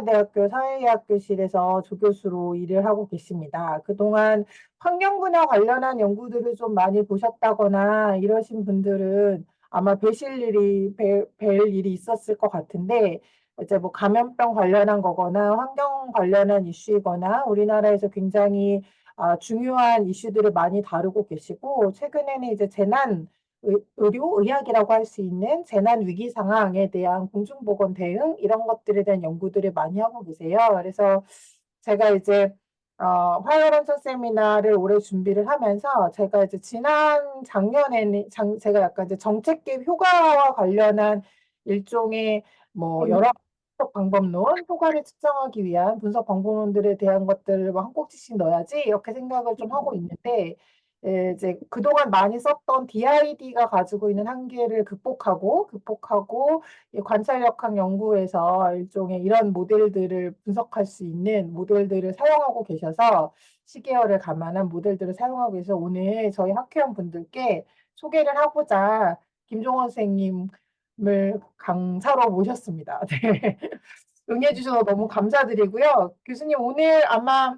성균관대학교 사회학교실에서 조교수로 일을 하고 계십니다. 그동안 환경 분야 관련한 연구들을 좀 많이 보셨다거나 이러신 분들은 아마 뵐 일이 있었을 것 같은데, 이제 뭐 감염병 관련한 거거나 환경 관련한 이슈이거나 우리나라에서 굉장히 중요한 이슈들을 많이 다루고 계시고, 최근에는 이제 의료, 의학이라고 할 수 있는 재난 위기 상황에 대한 공중보건 대응 이런 것들에 대한 연구들을 많이 하고 계세요. 그래서 제가 이제 화요연천 세미나를 올해 준비를 하면서 제가 이제 지난 작년에는 제가 약간 이제 정책계 효과와 관련한 일종의 뭐 여러 분석 방법론, 효과를 측정하기 위한 분석 방법론들에 대한 것들을 뭐한 꼭지씩 넣어야지 이렇게 생각을 좀 하고 있는데, 이제 그동안 많이 썼던 DID가 가지고 있는 한계를 극복하고 이 관찰역학 연구에서 일종의 이런 모델들을 분석할 수 있는 모델들을 사용하고 계셔서, 시계열을 감안한 모델들을 사용하고 계셔서 오늘 저희 학회원 분들께 소개를 하고자 김종원 선생님을 강사로 모셨습니다. 네. 응해 주셔서 너무 감사드리고요. 교수님, 오늘 아마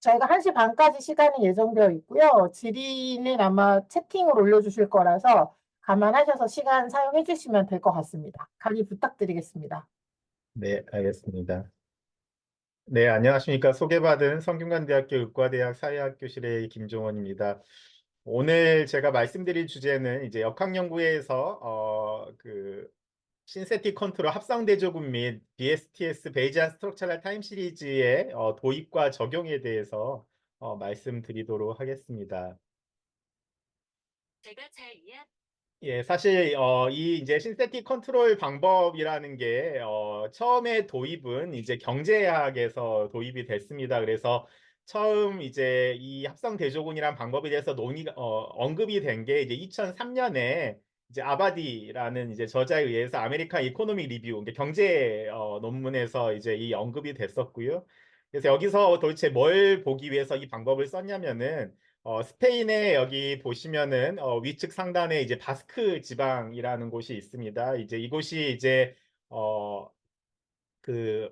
저희가 1시 반까지 시간이 예정되어 있고요. 질의는 아마 채팅을 올려주실 거라서 감안하셔서 시간 사용해 주시면 될 것 같습니다. 강의 부탁드리겠습니다. 네, 알겠습니다. 네, 안녕하십니까. 소개받은 성균관대학교 의과대학 사회학교실의 김종원입니다. 오늘 제가 말씀드릴 주제는 이제 역학연구에서 신세틱 컨트롤 합성대조군 및 BSTS 베이지안 스트럭처럴 타임 시리즈의 도입과 적용에 대해서 말씀드리도록 하겠습니다. 제가 잘 이해. 예, 사실 이 이제 신세틱 컨트롤 방법이라는 게 처음에 도입은 이제 경제학에서 도입이 됐습니다. 그래서 처음 이제 이 합성 대조군이란 방법에 대해서 언급이 된 게 이제 2003년에 이제 아바디라는 이제 저자에 의해서 아메리칸 이코노믹 리뷰, 그러니까 경제 논문에서 이제 이 언급이 됐었고요. 그래서 여기서 도대체 뭘 보기 위해서 이 방법을 썼냐면은 스페인에 여기 보시면은 위측 상단에 이제 바스크 지방이라는 곳이 있습니다. 이제 이곳이 이제 어, 그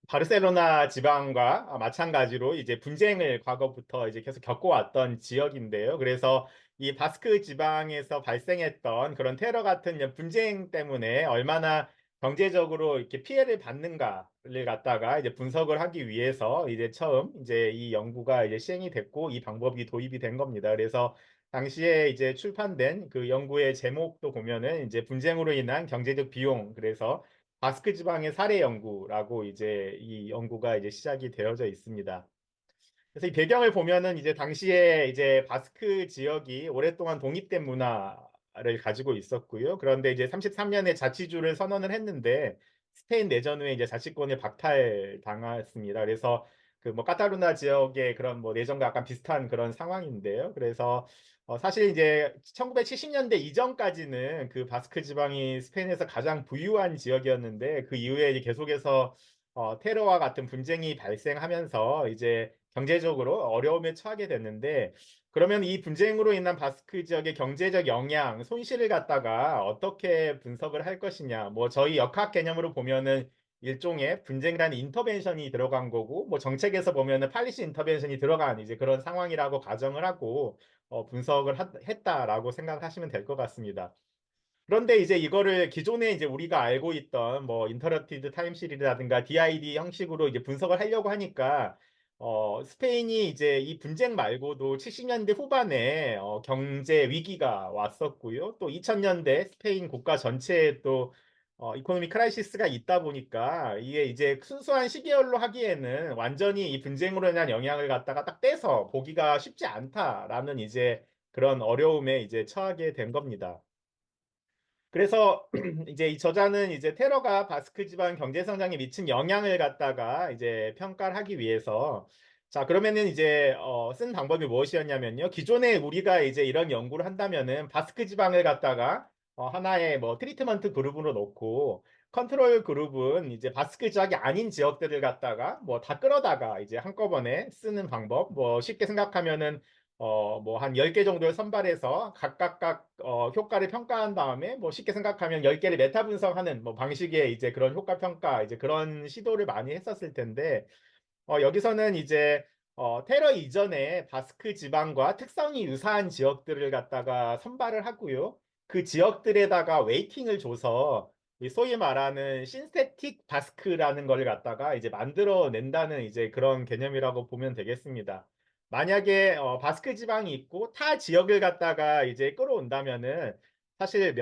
바르셀로나 지방과 마찬가지로 이제 분쟁을 과거부터 이제 계속 겪어왔던 지역인데요. 그래서 이 바스크 지방에서 발생했던 그런 테러 같은 분쟁 때문에 얼마나 경제적으로 이렇게 피해를 받는가를 갖다가 이제 분석을 하기 위해서 이제 처음 이제 이 연구가 이제 시행이 됐고 이 방법이 도입이 된 겁니다. 그래서 당시에 이제 출판된 그 연구의 제목도 보면은 이제 분쟁으로 인한 경제적 비용, 그래서 바스크 지방의 사례 연구라고 이제 이 연구가 이제 시작이 되어져 있습니다. 그래서 이 배경을 보면은 이제 당시에 이제 바스크 지역이 오랫동안 독립된 문화를 가지고 있었고요. 그런데 이제 33년에 자치주를 선언을 했는데 스페인 내전 후에 이제 자치권을 박탈당했습니다. 그래서 그 뭐 카타루나 지역의 그런 뭐 내전과 약간 비슷한 그런 상황인데요. 그래서 사실 이제 1970년대 이전까지는 그 바스크 지방이 스페인에서 가장 부유한 지역이었는데 그 이후에 이제 계속해서 테러와 같은 분쟁이 발생하면서 이제 경제적으로 어려움에 처하게 됐는데, 그러면 이 분쟁으로 인한 바스크 지역의 경제적 영향, 손실을 갖다가 어떻게 분석을 할 것이냐. 뭐 저희 역학 개념으로 보면은 일종의 분쟁이라는 인터벤션이 들어간 거고, 뭐 정책에서 보면은 팔리시 인터벤션이 들어간 이제 그런 상황이라고 가정을 하고 분석을 했다라고 생각하시면 될 것 같습니다. 그런데 이제 이거를 기존에 이제 우리가 알고 있던 뭐 인터럽티드 타임 시리즈라든가 DID 형식으로 이제 분석을 하려고 하니까 스페인이 이제 이 분쟁 말고도 70년대 후반에 경제 위기가 왔었고요. 또 2000년대 스페인 국가 전체에 또 이코노미 크라이시스가 있다 보니까 이게 이제 순수한 시계열로 하기에는 완전히 이 분쟁으로 인한 영향을 갖다가 딱 떼서 보기가 쉽지 않다라는 이제 그런 어려움에 이제 처하게 된 겁니다. 그래서 이제 이 저자는 이제 테러가 바스크 지방 경제 성장에 미친 영향을 갖다가 이제 평가를 하기 위해서, 자 그러면은 이제 쓴 방법이 무엇이었냐면요. 기존에 우리가 이제 이런 연구를 한다면은 바스크 지방을 갖다가 하나의 뭐 트리트먼트 그룹으로 놓고 컨트롤 그룹은 이제 바스크 지역이 아닌 지역들을 갖다가 뭐 다 끌어다가 이제 한꺼번에 쓰는 방법, 뭐 쉽게 생각하면은 뭐 한 10개 정도를 선발해서 각각 효과를 평가한 다음에 뭐 쉽게 생각하면 10개를 메타 분석하는 뭐 방식의 이제 그런 효과 평가 이제 그런 시도를 많이 했었을 텐데 여기서는 이제 테러 이전에 바스크 지방과 특성이 유사한 지역들을 갖다가 선발을 하고요. 그 지역들에다가 웨이팅을 줘서 이 소위 말하는 신세틱 바스크라는 걸 갖다가 이제 만들어 낸다는 이제 그런 개념이라고 보면 되겠습니다. 만약에 바스크 지방이 있고 타 지역을 갖다가 이제 끌어온다면은 사실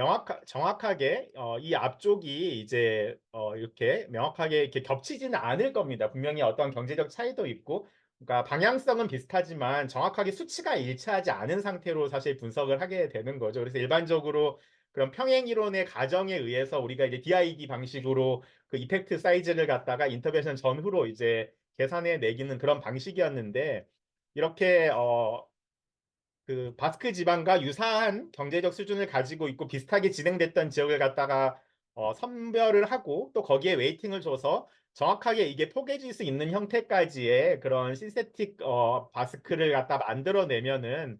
정확하게 이 앞쪽이 이제 이렇게 명확하게 이렇게 겹치지는 않을 겁니다. 분명히 어떤 경제적 차이도 있고, 그러니까 방향성은 비슷하지만 정확하게 수치가 일치하지 않은 상태로 사실 분석을 하게 되는 거죠. 그래서 일반적으로 그런 평행 이론의 가정에 의해서 우리가 이제 DID 방식으로 그 이펙트 사이즈를 갖다가 인터벤션 전후로 이제 계산해 내기는 그런 방식이었는데 이렇게 그 바스크 지방과 유사한 경제적 수준을 가지고 있고 비슷하게 진행됐던 지역을 갖다가 선별을 하고 또 거기에 웨이팅을 줘서 정확하게 이게 포개질 수 있는 형태까지의 그런 신세틱 바스크를 갖다 만들어내면은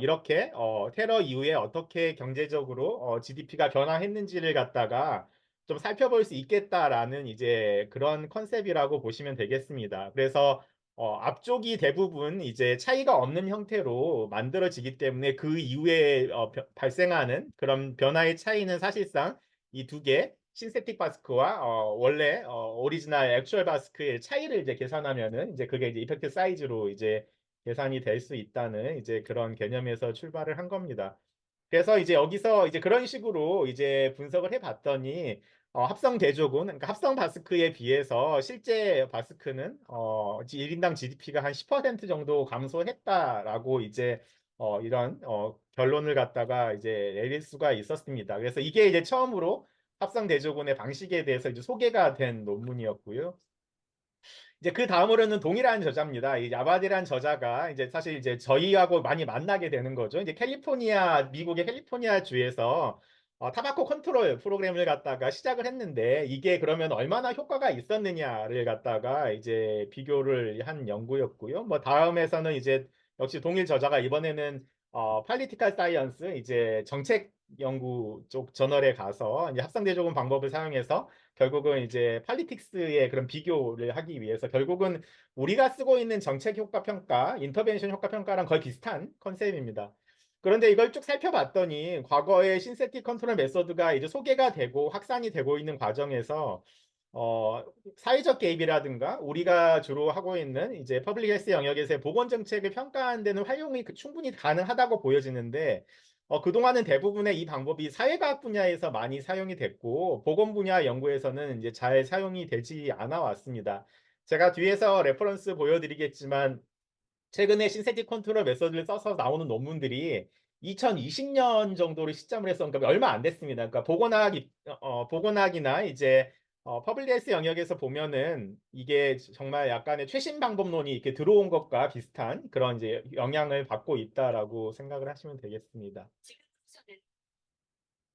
이렇게 테러 이후에 어떻게 경제적으로 GDP가 변화했는지를 갖다가 좀 살펴볼 수 있겠다라는 이제 그런 컨셉이라고 보시면 되겠습니다. 그래서 앞쪽이 대부분 이제 차이가 없는 형태로 만들어지기 때문에 그 이후에 발생하는 그런 변화의 차이는 사실상 이 두 개, 신세틱 바스크와 원래 오리지널 액추얼 바스크의 차이를 이제 계산하면은 이제 그게 이제 이펙트 사이즈로 이제 계산이 될 수 있다는 이제 그런 개념에서 출발을 한 겁니다. 그래서 이제 여기서 이제 그런 식으로 이제 분석을 해봤더니 합성 대조군, 그러니까 합성 바스크에 비해서 실제 바스크는 1인당 GDP가 한 10% 정도 감소했다라고 이제 이런 결론을 갖다가 이제 내릴 수가 있었습니다. 그래서 이게 이제 처음으로 합성 대조군의 방식에 대해서 이제 소개가 된 논문이었고요. 이제 그 다음으로는 동일한 저자입니다. 이 아바디란 저자가 이제 사실 이제 저희하고 많이 만나게 되는 거죠. 이제 미국의 캘리포니아 주에서 타바코 컨트롤 프로그램을 갖다가 시작을 했는데 이게 그러면 얼마나 효과가 있었느냐를 갖다가 이제 비교를 한 연구였고요. 뭐 다음에서는 이제 역시 동일 저자가 이번에는 팔리티컬 사이언스 이제 정책 연구 쪽 저널에 가서 이제 합성대조군 방법을 사용해서 결국은 이제 팔리틱스의 그런 비교를 하기 위해서 결국은 우리가 쓰고 있는 정책 효과 평가, 인터벤션 효과 평가랑 거의 비슷한 컨셉입니다. 그런데 이걸 쭉 살펴봤더니 과거의 신세틱 컨트롤 메소드가 이제 소개가 되고 확산이 되고 있는 과정에서 어, 사회적 개입이라든가 우리가 주로 하고 있는 이제 퍼블릭 헬스 영역에서의 보건 정책을 평가하는 데는 활용이 충분히 가능하다고 보여지는데 그동안은 대부분의 이 방법이 사회과학 분야에서 많이 사용이 됐고 보건 분야 연구에서는 이제 잘 사용이 되지 않아 왔습니다. 제가 뒤에서 레퍼런스 보여드리겠지만 최근에 신세틱 컨트롤 메서드를 써서 나오는 논문들이 2020년 정도를 시점으로 해서 그러니까 얼마 안 됐습니다. 그러니까 보건학이나 이제 퍼블릭 헬스 영역에서 보면은 이게 정말 약간의 최신 방법론이 이렇게 들어온 것과 비슷한 그런 이제 영향을 받고 있다라고 생각을 하시면 되겠습니다.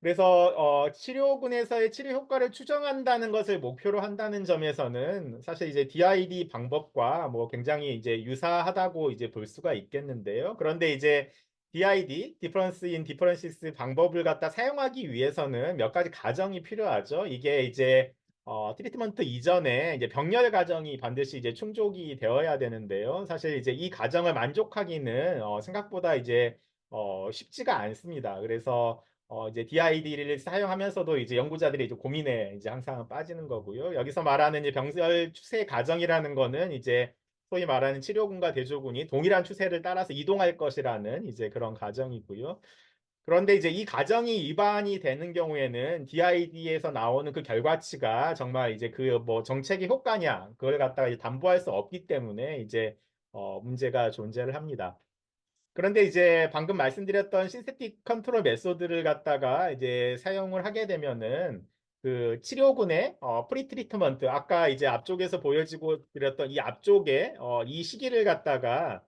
그래서 치료군에서의 치료 효과를 추정한다는 것을 목표로 한다는 점에서는 사실 이제 DID 방법과 뭐 굉장히 이제 유사하다고 이제 볼 수가 있겠는데요. 그런데 이제 DID, Difference in Differences 방법을 갖다 사용하기 위해서는 몇 가지 가정이 필요하죠. 이게 이제 트리트먼트 이전에 이제 병렬 가정이 반드시 이제 충족이 되어야 되는데요. 사실 이제 이 가정을 만족하기는 생각보다 이제 쉽지가 않습니다. 그래서 이제 DID를 사용하면서도 이제 연구자들이 이제 고민에 이제 항상 빠지는 거고요. 여기서 말하는 이제 병설 추세 가정이라는 거는 이제 소위 말하는 치료군과 대조군이 동일한 추세를 따라서 이동할 것이라는 이제 그런 가정이고요. 그런데 이제 이 가정이 위반이 되는 경우에는 DID에서 나오는 그 결과치가 정말 이제 그 뭐 정책의 효과냐 그걸 갖다가 이제 담보할 수 없기 때문에 이제 문제가 존재를 합니다. 그런데 이제 방금 말씀드렸던 신세틱 컨트롤 메소드를 갖다가 이제 사용을 하게 되면은 그 치료군의 프리트리트먼트 아까 이제 앞쪽에서 보여지고 드렸던 이 앞쪽에 이 시기를 갖다가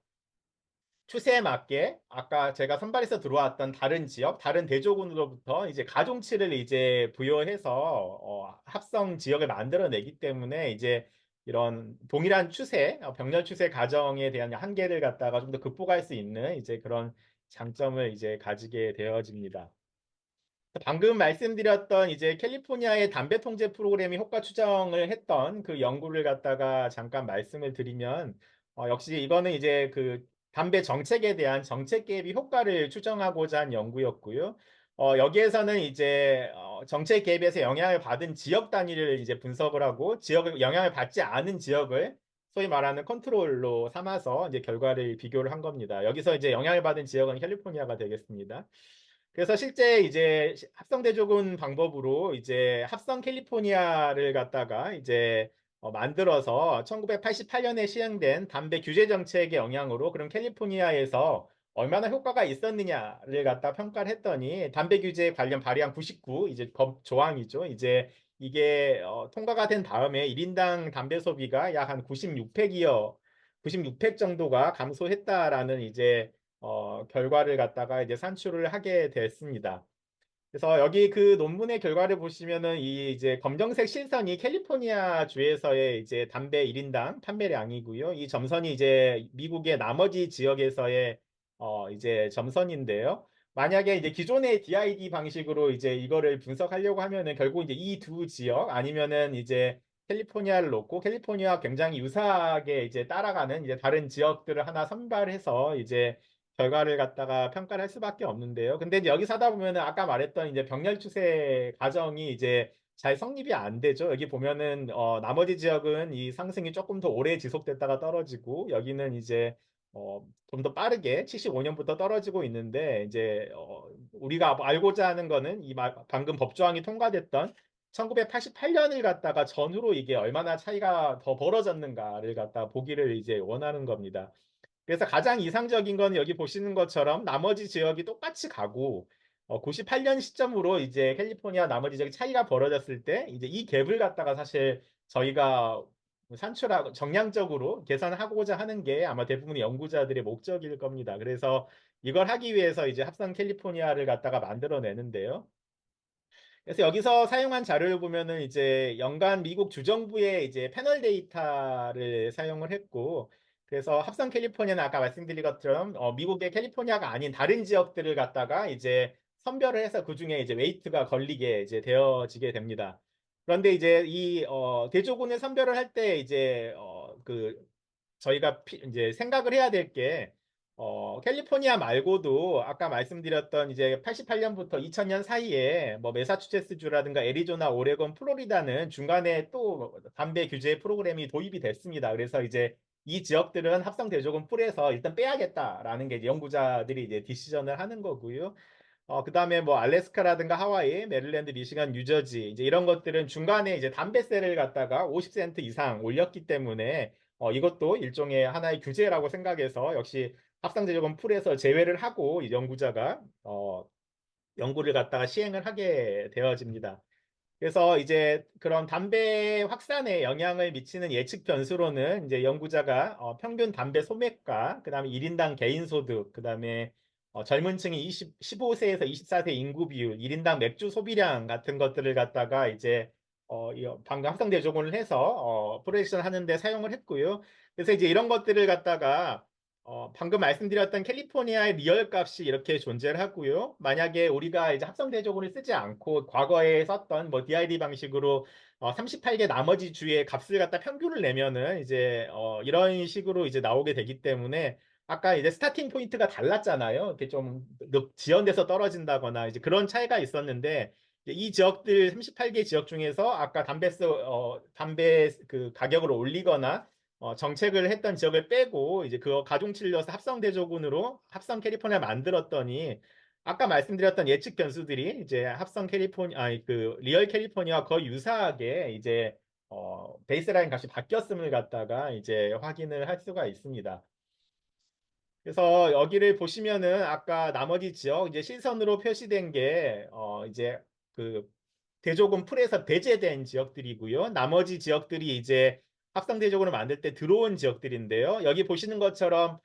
추세에 맞게 아까 제가 선발해서 들어왔던 다른 지역, 다른 대조군으로부터 이제 가중치를 이제 부여해서 합성 지역을 만들어내기 때문에 이제 이런 동일한 추세, 병렬 추세 가정에 대한 한계를 갖다가 좀 더 극복할 수 있는 이제 그런 장점을 이제 가지게 되어집니다. 방금 말씀드렸던 이제 캘리포니아의 담배 통제 프로그램이 효과 추정을 했던 그 연구를 갖다가 잠깐 말씀을 드리면 역시 이거는 이제 그 담배 정책에 대한 정책 개입이 효과를 추정하고자 한 연구였고요. 여기에서는 이제 정책 개입에서 영향을 받은 지역 단위를 이제 분석을 하고 지역을 영향을 받지 않은 지역을 소위 말하는 컨트롤로 삼아서 이제 결과를 비교를 한 겁니다. 여기서 이제 영향을 받은 지역은 캘리포니아가 되겠습니다. 그래서 실제 이제 합성 대조군 방법으로 이제 합성 캘리포니아를 갖다가 이제 만들어서 1988년에 시행된 담배 규제 정책의 영향으로 그럼 캘리포니아에서 얼마나 효과가 있었느냐를 갖다 평가를 했더니 담배 규제 관련 발의안 99 이제 법 조항이죠. 이제 이게 통과가 된 다음에 1인당 담배 소비가 약 한 96팩이요. 96팩 정도가 감소했다라는 이제 결과를 갖다가 이제 산출을 하게 됐습니다. 그래서 여기 그 논문의 결과를 보시면은 이 이제 검정색 실선이 캘리포니아 주에서의 이제 담배 1인당 판매량이고요. 이 점선이 이제 미국의 나머지 지역에서의 이제 점선인데요. 만약에 이제 기존의 DID 방식으로 이제 이거를 분석하려고 하면은 결국 이제 이 두 지역 아니면은 이제 캘리포니아를 놓고 캘리포니아와 굉장히 유사하게 이제 따라가는 이제 다른 지역들을 하나 선발해서 이제 결과를 갖다가 평가를 할 수밖에 없는데요. 근데 이제 여기서 하다 보면은 아까 말했던 이제 병렬 추세 과정이 이제 잘 성립이 안 되죠. 여기 보면은 나머지 지역은 이 상승이 조금 더 오래 지속됐다가 떨어지고 여기는 이제 좀 더 빠르게 75년부터 떨어지고 있는데 이제 우리가 알고자 하는 거는 방금 법조항이 통과됐던 1988년을 갖다가 전후로 이게 얼마나 차이가 더 벌어졌는가를 갖다 보기를 이제 원하는 겁니다. 그래서 가장 이상적인 건 여기 보시는 것처럼 나머지 지역이 똑같이 가고 98년 시점으로 이제 캘리포니아 나머지 지역이 차이가 벌어졌을 때 이제 이 갭을 갖다가 사실 저희가 산출하고 정량적으로 계산하고자 하는 게 아마 대부분의 연구자들의 목적일 겁니다. 그래서 이걸 하기 위해서 이제 합성 캘리포니아를 갖다가 만들어내는데요. 그래서 여기서 사용한 자료를 보면은 이제 연간 미국 주정부의 이제 패널 데이터를 사용을 했고, 그래서 합성 캘리포니아는 아까 말씀드린 것처럼 미국의 캘리포니아가 아닌 다른 지역들을 갖다가 이제 선별을 해서 그 중에 이제 웨이트가 걸리게 이제 되어지게 됩니다. 그런데 이제 이 대조군을 선별을 할 때 이제 그 저희가 이제 생각을 해야 될 게 캘리포니아 말고도 아까 말씀드렸던 이제 88년부터 2000년 사이에 뭐 매사추세츠주라든가 애리조나, 오레곤, 플로리다는 중간에 또 담배 규제 프로그램이 도입이 됐습니다. 그래서 이제 이 지역들은 합성 대조군 풀에서 일단 빼야겠다라는 게 이제 연구자들이 이제 디시전을 하는 거고요. 그다음에 뭐 알래스카라든가 하와이, 메릴랜드, 미시간, 뉴저지 이제 이런 것들은 중간에 이제 담배세를 갖다가 50센트 이상 올렸기 때문에 이것도 일종의 하나의 규제라고 생각해서 역시 합성제조금 풀에서 제외를 하고 이 연구자가 연구를 갖다가 시행을 하게 되어집니다. 그래서 이제 그런 담배 확산에 영향을 미치는 예측 변수로는 이제 연구자가 평균 담배 소매가, 그다음에 1인당 개인 소득, 그다음에 젊은 층이 15세에서 24세 인구 비율, 1인당 맥주 소비량 같은 것들을 갖다가 이제 방금 합성 대조군을 해서 프로젝션 하는데 사용을 했고요. 그래서 이제 이런 것들을 갖다가 방금 말씀드렸던 캘리포니아의 리얼 값이 이렇게 존재를 하고요. 만약에 우리가 이제 합성 대조군을 쓰지 않고 과거에 썼던 뭐 DID 방식으로 38개 나머지 주의 값을 갖다 평균을 내면은 이제 이런 식으로 이제 나오게 되기 때문에 아까 이제 스타팅 포인트가 달랐잖아요. 이렇게 좀 지연돼서 떨어진다거나 이제 그런 차이가 있었는데 이 지역들 38개 지역 중에서 아까 담배 그 가격을 올리거나 정책을 했던 지역을 빼고 이제 그거 가중치려서 합성 대조군으로 합성 캘리포니아 만들었더니 아까 말씀드렸던 예측 변수들이 이제 합성 캘리포니아 아니 그 리얼 캘리포니아와 거의 유사하게 이제 베이스라인 값이 바뀌었음을 갖다가 이제 확인을 할 수가 있습니다. 그래서 여기를 보시면은 아까 나머지 지역 이제 실선으로 표시된 게 이제 그 대조군 풀에서 배제된 지역들이고요. 나머지 지역들이 이제 합성 대조군을 만들 때 들어온 지역들인데요. 여기 보시는 것처럼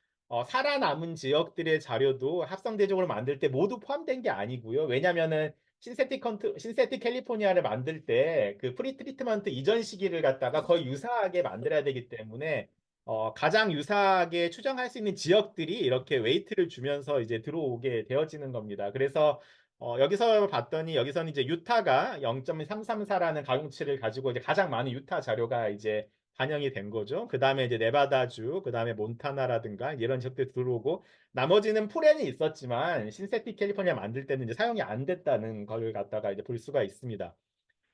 살아남은 지역들의 자료도 합성 대조군을 만들 때 모두 포함된 게 아니고요. 왜냐면은 신세틱 캘리포니아를 만들 때 그 프리 트리트먼트 이전 시기를 갖다가 거의 유사하게 만들어야 되기 때문에 가장 유사하게 추정할 수 있는 지역들이 이렇게 웨이트를 주면서 이제 들어오게 되어지는 겁니다. 그래서 여기서 봤더니 여기서는 이제 유타가 0.334라는 가중치를 가지고 이제 가장 많은 유타 자료가 이제 반영이 된 거죠. 그 다음에 이제 네바다주, 그 다음에 몬타나라든가 이런 지역들 들어오고 나머지는 프렌이 있었지만 신세틱 캘리포니아 만들 때는 이제 사용이 안 됐다는 걸 갖다가 이제 볼 수가 있습니다.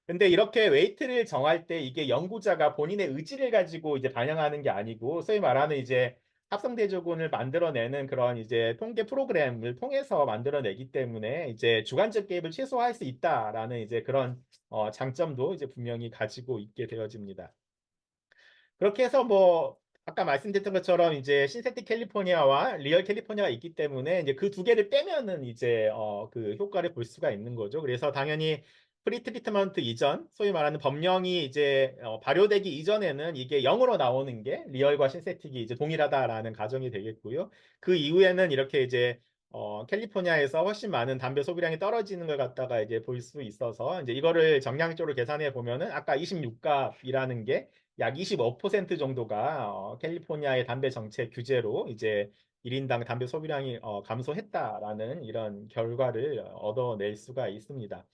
근데 이렇게 웨이트를 정할 때 이게 연구자가 본인의 의지를 가지고 이제 반영하는 게 아니고 소위 말하는 이제 합성대조군을 만들어내는 그런 이제 통계 프로그램을 통해서 만들어내기 때문에 이제 주관적 개입을 최소화할 수 있다라는 이제 그런 장점도 이제 분명히 가지고 있게 되어집니다. 그렇게 해서 뭐 아까 말씀드렸던 것처럼 이제 신세틱 캘리포니아와 리얼 캘리포니아가 있기 때문에 이제 그 두 개를 빼면은 이제 그 효과를 볼 수가 있는 거죠. 그래서 당연히 프리트리트먼트 이전, 소위 말하는 법령이 이제 발효되기 이전에는 이게 0으로 나오는 게 리얼과 신세틱이 이제 동일하다라는 가정이 되겠고요. 그 이후에는 이렇게 이제 캘리포니아에서 훨씬 많은 담배 소비량이 떨어지는 걸 갖다가 이제 볼 수 있어서 이제 이거를 정량적으로 계산해 보면은 아까 26값이라는 게 약 25% 정도가 캘리포니아의 담배 정책 규제로 이제 1인당 담배 소비량이 감소했다라는 이런 결과를 얻어낼 수가 있습니다.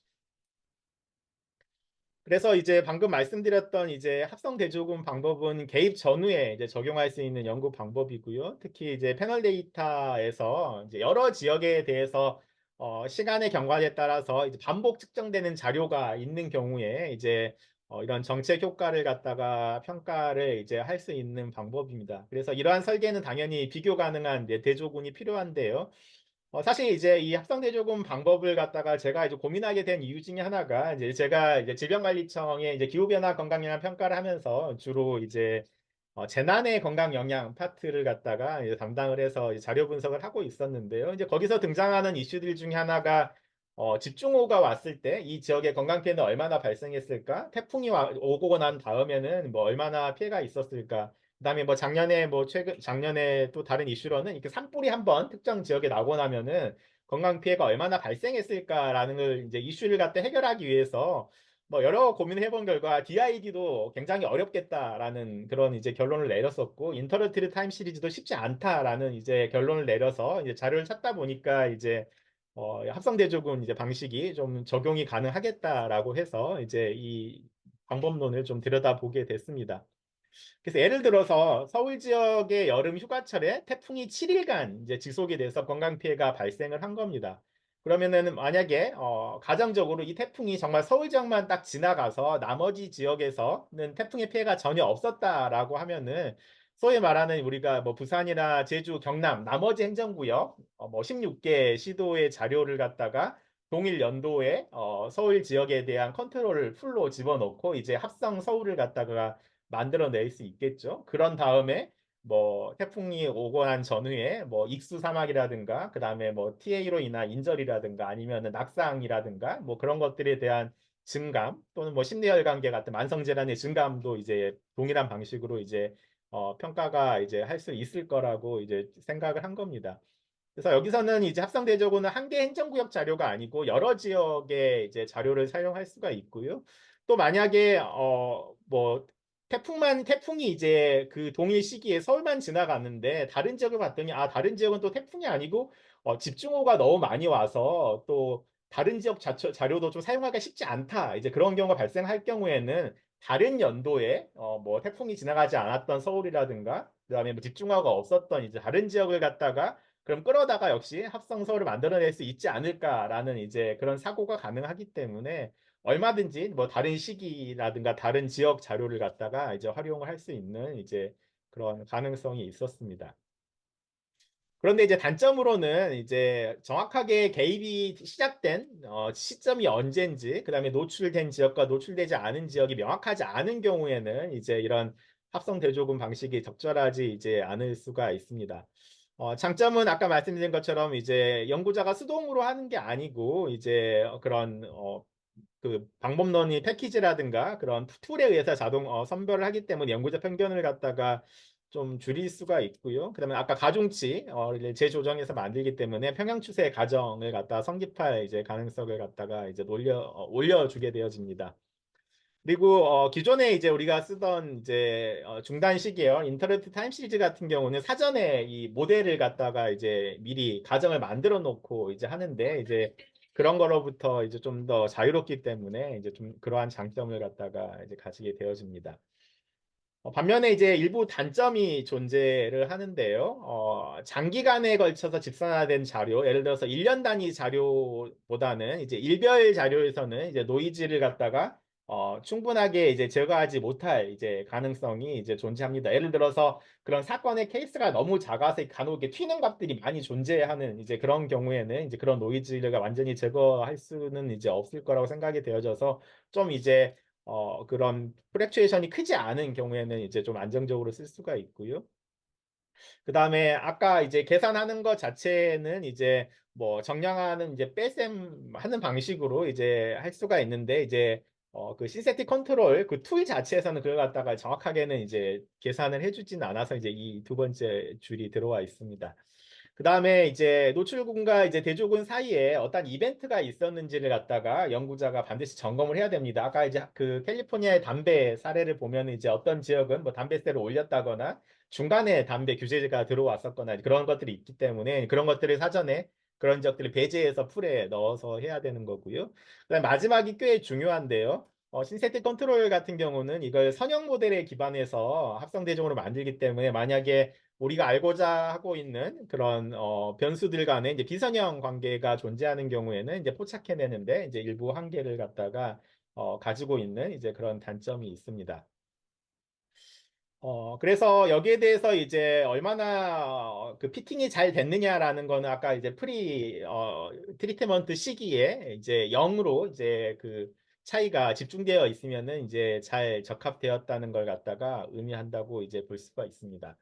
그래서 이제 방금 말씀드렸던 이제 합성 대조군 방법은 개입 전후에 이제 적용할 수 있는 연구 방법이고요. 특히 이제 패널 데이터에서 이제 여러 지역에 대해서 시간의 경과에 따라서 이제 반복 측정되는 자료가 있는 경우에 이제 이런 정책 효과를 갖다가 평가를 이제 할 수 있는 방법입니다. 그래서 이러한 설계는 당연히 비교 가능한 이제 대조군이 필요한데요. 사실 이제 이 합성대조군 방법을 갖다가 제가 이제 고민하게 된 이유 중에 하나가 이제 제가 이제 질병관리청에 이제 기후변화 건강영향 평가를 하면서 주로 이제 재난의 건강 영향 파트를 갖다가 이제 담당을 해서 이제 자료 분석을 하고 있었는데요. 이제 거기서 등장하는 이슈들 중에 하나가 집중호우가 왔을 때 이 지역의 건강 피해는 얼마나 발생했을까? 태풍이 오고 난 다음에는 뭐 얼마나 피해가 있었을까? 그다음에 뭐 작년에 뭐 최근 작년에 또 다른 이슈로는 이렇게 산불이 한번 특정 지역에 나고 나면은 건강 피해가 얼마나 발생했을까라는 걸 이제 이슈를 갖다 해결하기 위해서 뭐 여러 고민을 해본 결과 DID도 굉장히 어렵겠다라는 그런 이제 결론을 내렸었고 인터러티드 타임 시리즈도 쉽지 않다라는 이제 결론을 내려서 이제 자료를 찾다 보니까 이제 합성대조군 이제 방식이 좀 적용이 가능하겠다라고 해서 이제 이 방법론을 좀 들여다보게 됐습니다. 그래서 예를 들어서 서울 지역의 여름 휴가철에 태풍이 7일간 이제 지속이 돼서 건강 피해가 발생을 한 겁니다. 그러면은 만약에 가정적으로 이 태풍이 정말 서울 지역만 딱 지나가서 나머지 지역에서는 태풍의 피해가 전혀 없었다라고 하면은 소위 말하는 우리가 뭐 부산이나 제주, 경남 나머지 행정구역 뭐 16개 시도의 자료를 갖다가 동일 연도에 서울 지역에 대한 컨트롤을 풀로 집어넣고 이제 합성 서울을 갖다가 만들어낼 수 있겠죠. 그런 다음에 뭐 태풍이 오고 난 전후에 뭐 익수 사막이라든가 그다음에 뭐 TA로 인한 인절이라든가 아니면은 낙상이라든가 뭐 그런 것들에 대한 증감 또는 뭐 심뇌혈관계 같은 만성 질환의 증감도 이제 동일한 방식으로 이제 평가가 이제 할 수 있을 거라고 이제 생각을 한 겁니다. 그래서 여기서는 이제 합성대조군은 한 개 행정구역 자료가 아니고 여러 지역의 이제 자료를 사용할 수가 있고요. 또 만약에 뭐 태풍이 이제 그 동일 시기에 서울만 지나갔는데 다른 지역을 봤더니 다른 지역은 또 태풍이 아니고 집중호우가 너무 많이 와서 또 다른 지역 자료도 좀 사용하기가 쉽지 않다. 이제 그런 경우가 발생할 경우에는 다른 연도에 뭐 태풍이 지나가지 않았던 서울이라든가 그다음에 뭐 집중호우가 없었던 이제 다른 지역을 갖다가 그럼 끌어다가 역시 합성서울을 만들어낼 수 있지 않을까라는 이제 그런 사고가 가능하기 때문에 얼마든지 뭐 다른 시기라든가 다른 지역 자료를 갖다가 이제 활용을 할 수 있는 이제 그런 가능성이 있었습니다. 그런데 이제 단점으로는 이제 정확하게 개입이 시작된 시점이 언제인지, 그다음에 노출된 지역과 노출되지 않은 지역이 명확하지 않은 경우에는 이제 이런 합성 대조군 방식이 적절하지 이제 않을 수가 있습니다. 장점은 아까 말씀드린 것처럼 이제 연구자가 수동으로 하는 게 아니고 이제 그런 그 방법론이 패키지라든가 그런 툴에 의해서 자동 선별을 하기 때문에 연구자 편견을 갖다가 좀 줄일 수가 있고요. 그다음에 아까 가중치 이제 재조정해서 만들기 때문에 평형 추세 가정을 갖다가 성립할 이제 가능성을 갖다가 이제 올려주게 되어집니다. 그리고 기존에 이제 우리가 쓰던 이제 중단 시계열 인터랙트 타임 시리즈 같은 경우는 사전에 이 모델을 갖다가 이제 미리 가정을 만들어 놓고 이제 하는데 이제 그런 거로부터 이제 좀 더 자유롭기 때문에 이제 좀 그러한 장점을 갖다가 이제 가지게 되어집니다. 반면에 이제 일부 단점이 존재를 하는데요. 장기간에 걸쳐서 집산화된 자료, 예를 들어서 1년 단위 자료보다는 이제 일별 자료에서는 이제 노이즈를 갖다가 충분하게 이제 제거하지 못할 이제 가능성이 이제 존재합니다. 예를 들어서 그런 사건의 케이스가 너무 작아서 간혹 이렇게 튀는 값들이 많이 존재하는 이제 그런 경우에는 이제 그런 노이즈를 완전히 제거할 수는 이제 없을 거라고 생각이 되어져서 좀 이제 그런 프랙츄에이션이 크지 않은 경우에는 이제 좀 안정적으로 쓸 수가 있고요. 그 다음에 아까 이제 계산하는 것 자체는 이제 뭐 정량하는 이제 빼셈 하는 방식으로 이제 할 수가 있는데 이제 그 신세틱 컨트롤 그 툴 자체에서는 그걸 갖다가 정확하게는 이제 계산을 해주진 않아서 이제 이 두 번째 줄이 들어와 있습니다. 그 다음에 이제 노출군과 이제 대조군 사이에 어떤 이벤트가 있었는지를 갖다가 연구자가 반드시 점검을 해야 됩니다. 아까 이제 그 캘리포니아의 담배 사례를 보면 이제 어떤 지역은 뭐 담배세를 올렸다거나 중간에 담배 규제가 들어왔었거나 그런 것들이 있기 때문에 그런 것들을 사전에 그런 지역들을 배제해서 풀에 넣어서 해야 되는 거고요. 그다음에 마지막이 꽤 중요한데요. 신세대 컨트롤 같은 경우는 이걸 선형 모델에 기반해서 합성대종으로 만들기 때문에 만약에 우리가 알고자 하고 있는 그런 변수들 간에 이제 비선형 관계가 존재하는 경우에는 이제 포착해내는데 이제 일부 한계를 갖다가 가지고 있는 이제 그런 단점이 있습니다. 그래서 여기에 대해서 이제 얼마나 그 피팅이 잘 됐느냐라는 거는 아까 이제 트리트먼트 시기에 이제 0으로 이제 그 차이가 집중되어 있으면은 이제 잘 적합되었다는 걸 갖다가 의미한다고 이제 볼 수가 있습니다.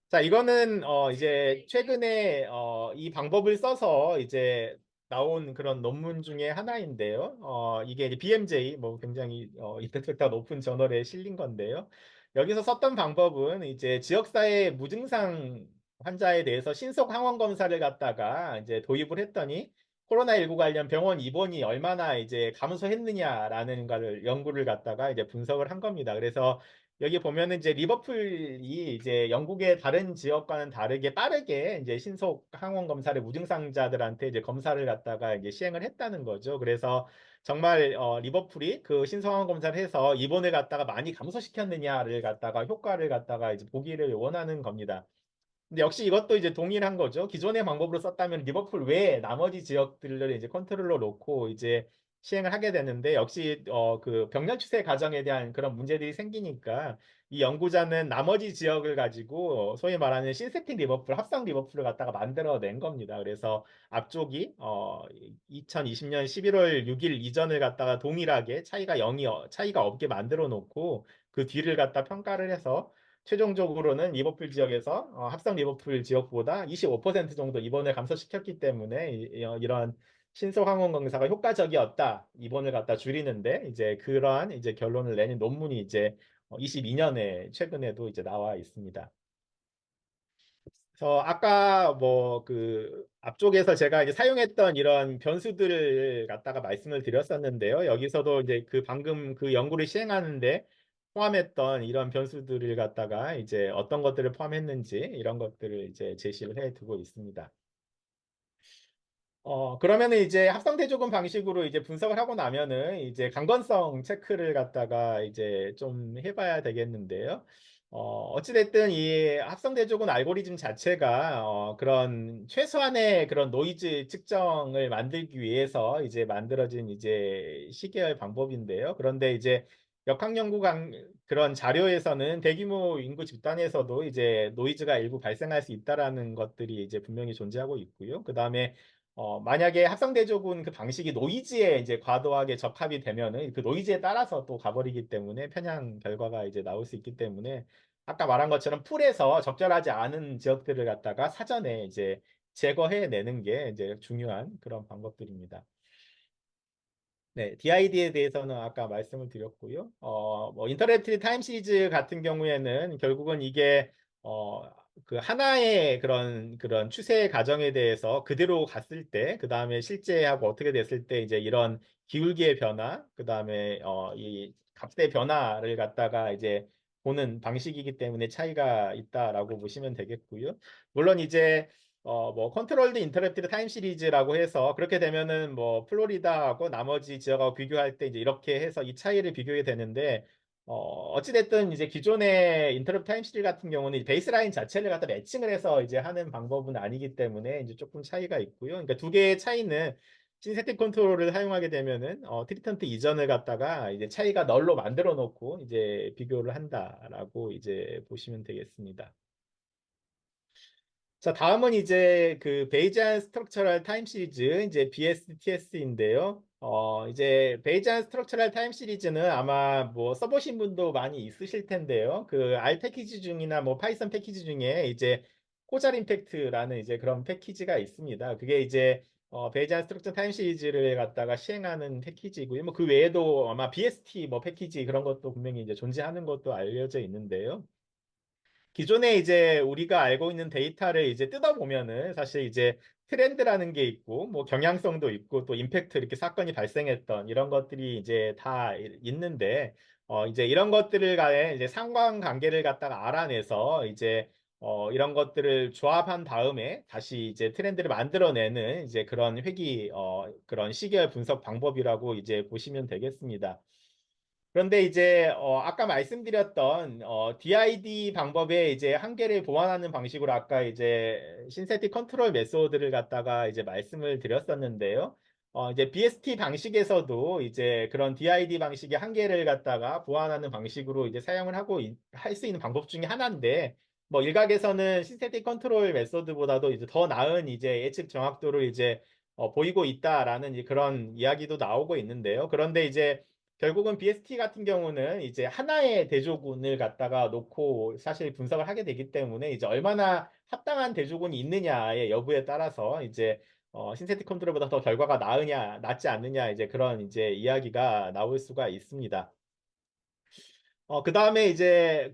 자, 이거는 이제 최근에 이 방법을 써서 이제 나온 그런 논문 중에 하나인데요. 이게 이제 BMJ 뭐 굉장히 임팩트가 높은 저널에 실린 건데요. 여기서 썼던 방법은 이제 지역사회 무증상 환자에 대해서 신속 항원 검사를 갖다가 이제 도입을 했더니 코로나19 관련 병원 입원이 얼마나 이제 감소했느냐라는 거를 연구를 갖다가 이제 분석을 한 겁니다. 그래서 여기 보면은 이제 리버풀이 이제 영국의 다른 지역과는 다르게 빠르게 이제 신속 항원 검사를 무증상자들한테 이제 검사를 갖다가 이제 시행을 했다는 거죠. 그래서 정말 리버풀이 그 신속 항원 검사를 해서 입원을 갖다가 많이 감소시켰느냐를 갖다가 효과를 갖다가 이제 보기를 원하는 겁니다. 근데 역시 이것도 이제 동일한 거죠. 기존의 방법으로 썼다면 리버풀 외에 나머지 지역들을 이제 컨트롤러 놓고 이제 시행을 하게 되는데 역시 그 병렬 추세 과정에 대한 그런 문제들이 생기니까 이 연구자는 나머지 지역을 가지고 소위 말하는 신세팅 리버풀, 합성 리버풀을 갖다가 만들어낸 겁니다. 그래서 앞쪽이 2020년 11월 6일 이전을 갖다가 동일하게 차이가 없게 만들어 놓고 그 뒤를 갖다 평가를 해서 최종적으로는 리버풀 지역에서 합성 리버풀 지역보다 25% 정도 입원을 감소시켰기 때문에 이런 신속 항원 검사가 효과적이었다. 입원을 갖다 줄이는데 이제 그러한 이제 결론을 내는 논문이 이제 22년에 최근에도 이제 나와 있습니다. 그래서 아까 뭐 그 앞쪽에서 제가 이제 사용했던 이런 변수들을 갖다가 말씀을 드렸었는데요. 여기서도 이제 그 방금 그 연구를 시행하는데 포함했던 이런 변수들을 갖다가 이제 어떤 것들을 포함했는지 이런 것들을 이제 제시를 해 두고 있습니다. 그러면은 이제 합성대조금 방식으로 이제 분석을 하고 나면은 이제 강건성 체크를 갖다가 이제 좀 해봐야 되겠는데요. 어찌됐든 이 합성대조금 알고리즘 자체가 그런 최소한의 그런 노이즈 측정을 만들기 위해서 이제 만들어진 이제 시계열 방법인데요. 그런데 이제 그런 자료에서는 대규모 인구 집단에서도 이제 노이즈가 일부 발생할 수 있다라는 것들이 이제 분명히 존재하고 있고요. 그 다음에 만약에 합성대조군 그 방식이 노이즈에 이제 과도하게 적합이 되면은 그 노이즈에 따라서 또 가버리기 때문에 편향 결과가 이제 나올 수 있기 때문에 아까 말한 것처럼 풀에서 적절하지 않은 지역들을 갖다가 사전에 이제 제거해 내는 게 이제 중요한 그런 방법들입니다. 네, DID에 대해서는 아까 말씀을 드렸고요. 뭐 인터랙티브 타임 시리즈 같은 경우에는 결국은 이게 어, 그 하나의 그런 추세 과정에 대해서 그대로 갔을 때, 그 다음에 실제하고 어떻게 됐을 때 이제 이런 기울기의 변화, 그 다음에 이 값의 변화를 갖다가 이제 보는 방식이기 때문에 차이가 있다라고 보시면 되겠고요. 물론 이제 뭐 컨트롤드 인터럽티드 타임 시리즈라고 해서 그렇게 되면은 뭐 플로리다하고 나머지 지역하고 비교할 때 이제 이렇게 해서 이 차이를 비교하게 되는데 어찌 됐든 이제 기존의 인터럽트 타임 시리즈 같은 경우는 이 베이스라인 자체를 갖다 매칭을 해서 이제 하는 방법은 아니기 때문에 이제 조금 차이가 있고요. 그러니까 두 개의 차이는 신세틱 컨트롤을 사용하게 되면은 트리턴트 이전을 갖다가 이제 차이가 널로 만들어 놓고 이제 비교를 한다라고 이제 보시면 되겠습니다. 자, 다음은 이제 그 베이지안 스트럭처럴 타임 시리즈, 이제 BSTS인데요. 이제 베이지안 스트럭처럴 타임 시리즈는 아마 뭐 써보신 분도 많이 있으실 텐데요. 그 R 패키지 중이나 뭐 파이썬 패키지 중에 이제 코잘 임팩트라는 이제 그런 패키지가 있습니다. 그게 이제 베이지안 스트럭처 타임 시리즈를 갖다가 시행하는 패키지고요. 뭐 그 외에도 아마 BST 뭐 패키지 그런 것도 분명히 이제 존재하는 것도 알려져 있는데요. 기존에 이제 우리가 알고 있는 데이터를 이제 뜯어보면은 사실 이제 트렌드라는 게 있고 뭐 경향성도 있고 또 임팩트 이렇게 사건이 발생했던 이런 것들이 이제 다 있는데 이제 이런 것들을 간에 이제 상관관계를 갖다가 알아내서 이제 이런 것들을 조합한 다음에 다시 이제 트렌드를 만들어내는 이제 그런 회귀 그런 시계열 분석 방법이라고 이제 보시면 되겠습니다. 그런데 이제 아까 말씀드렸던 DID 방법의 이제 한계를 보완하는 방식으로 아까 이제 신세틱 컨트롤 메소드를 갖다가 이제 말씀을 드렸었는데요. 이제 BST 방식에서도 이제 그런 DID 방식의 한계를 갖다가 보완하는 방식으로 이제 사용을 하고 할 수 있는 방법 중에 하나인데 뭐 일각에서는 신세틱 컨트롤 메소드보다도 이제 더 나은 이제 예측 정확도를 이제 보이고 있다라는 그런 이야기도 나오고 있는데요. 그런데 이제 결국은 BST 같은 경우는 이제 하나의 대조군을 갖다가 놓고 사실 분석을 하게 되기 때문에 이제 얼마나 합당한 대조군이 있느냐의 여부에 따라서 이제 신세틱 컨트롤보다 더 결과가 나으냐, 낫지 않느냐 이제 그런 이제 이야기가 나올 수가 있습니다. 그 다음에 이제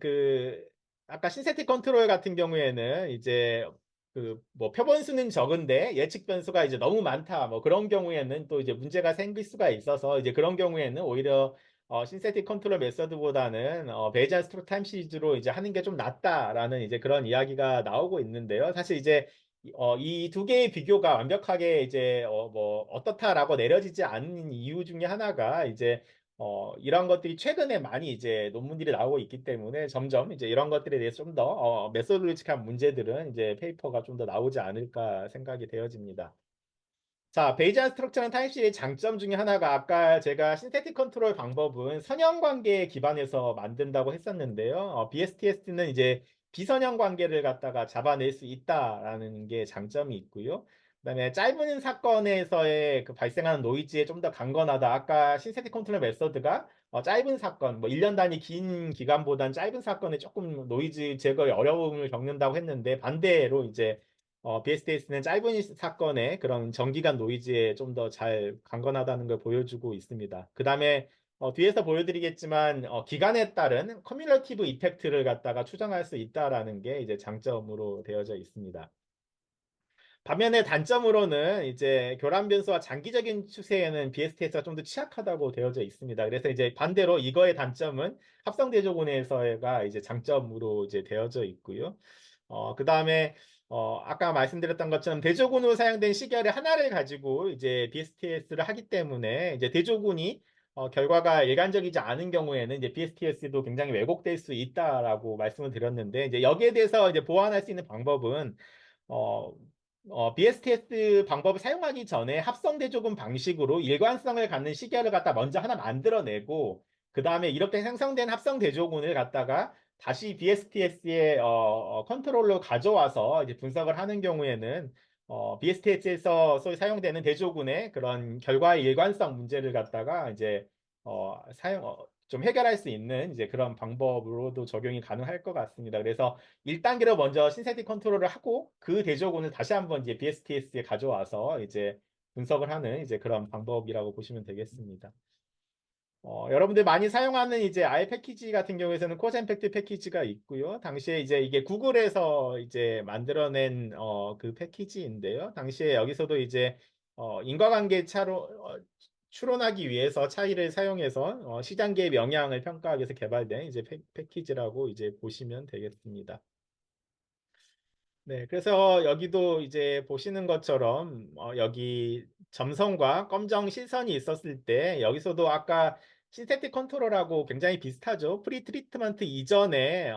아까 신세틱 컨트롤 같은 경우에는 이제 그 뭐 표본수는 적은데 예측 변수가 이제 너무 많다. 뭐 그런 경우에는 또 이제 문제가 생길 수가 있어서 이제 그런 경우에는 오히려 신세틱 컨트롤 메서드보다는 베이지안 스트록 타임 시리즈로 이제 하는 게 좀 낫다라는 이제 그런 이야기가 나오고 있는데요. 사실 이제 이 두 개의 비교가 완벽하게 이제 뭐 어떻다라고 내려지지 않는 이유 중에 하나가 이제 이런 것들이 최근에 많이 이제 논문들이 나오고 있기 때문에 점점 이제 이런 것들에 대해서 좀 더 메소드로직한 문제들은 이제 페이퍼가 좀 더 나오지 않을까 생각이 되어집니다. 자, 베이지안 스트럭처는 타입시의 장점 중에 하나가 아까 제가 신세틱 컨트롤 방법은 선형 관계에 기반해서 만든다고 했었는데요. BSTS는 이제 비선형 관계를 갖다가 잡아낼 수 있다라는 게 장점이 있고요. 그다음에 짧은 사건에서의 그 발생하는 노이즈에 좀 더 강건하다. 아까 신세틱 컨트롤 메서드가 짧은 사건, 뭐 1년 단위 긴 기간보단 짧은 사건에 조금 노이즈 제거에 어려움을 겪는다고 했는데 반대로 이제 BSTS는 짧은 사건에 그런 정기간 노이즈에 좀 더 잘 강건하다는 걸 보여주고 있습니다. 그 다음에 뒤에서 보여드리겠지만 기간에 따른 커뮬러티브 이펙트를 갖다가 추정할 수 있다라는 게 이제 장점으로 되어져 있습니다. 반면에 단점으로는 이제 교란 변수와 장기적인 추세에는 BSTS가 좀 더 취약하다고 되어져 있습니다. 그래서 이제 반대로 이거의 단점은 합성 대조군에서가 이제 장점으로 이제 되어져 있고요. 그 다음에 아까 말씀드렸던 것처럼 대조군으로 사용된 시계열의 하나를 가지고 이제 BSTS를 하기 때문에 이제 대조군이 결과가 일관적이지 않은 경우에는 이제 BSTS도 굉장히 왜곡될 수 있다라고 말씀을 드렸는데 이제 여기에 대해서 이제 보완할 수 있는 방법은 어, BSTS 방법을 사용하기 전에 합성 대조군 방식으로 일관성을 갖는 시계열을 갖다 먼저 하나 만들어내고 그 다음에 이렇게 생성된 합성 대조군을 갖다가 다시 BSTS의 컨트롤로 가져와서 이제 분석을 하는 경우에는 BSTS에서 소위 사용되는 대조군의 그런 결과의 일관성 문제를 갖다가 이제 좀 해결할 수 있는 이제 그런 방법으로도 적용이 가능할 것 같습니다. 그래서 1단계로 먼저 신세틱 컨트롤을 하고 그 대조군을 다시 한번 이제 BSTS에 가져와서 이제 분석을 하는 이제 그런 방법이라고 보시면 되겠습니다. 여러분들 많이 사용하는 이제 아이 패키지 같은 경우에는 코즈 임팩트 패키지가 있고요. 당시에 이제 이게 구글에서 이제 만들어낸 그 패키지인데요. 당시에 여기서도 이제 인과관계 추론하기 위해서 차이를 사용해서 시장 개입 영향을 평가하기 위해서 개발된 이제 패키지라고 이제 보시면 되겠습니다. 네, 그래서 여기도 이제 보시는 것처럼 여기 점선과 검정 실선이 있었을 때 여기서도 아까 신세틱 컨트롤하고 굉장히 비슷하죠. 프리 트리트먼트 이전에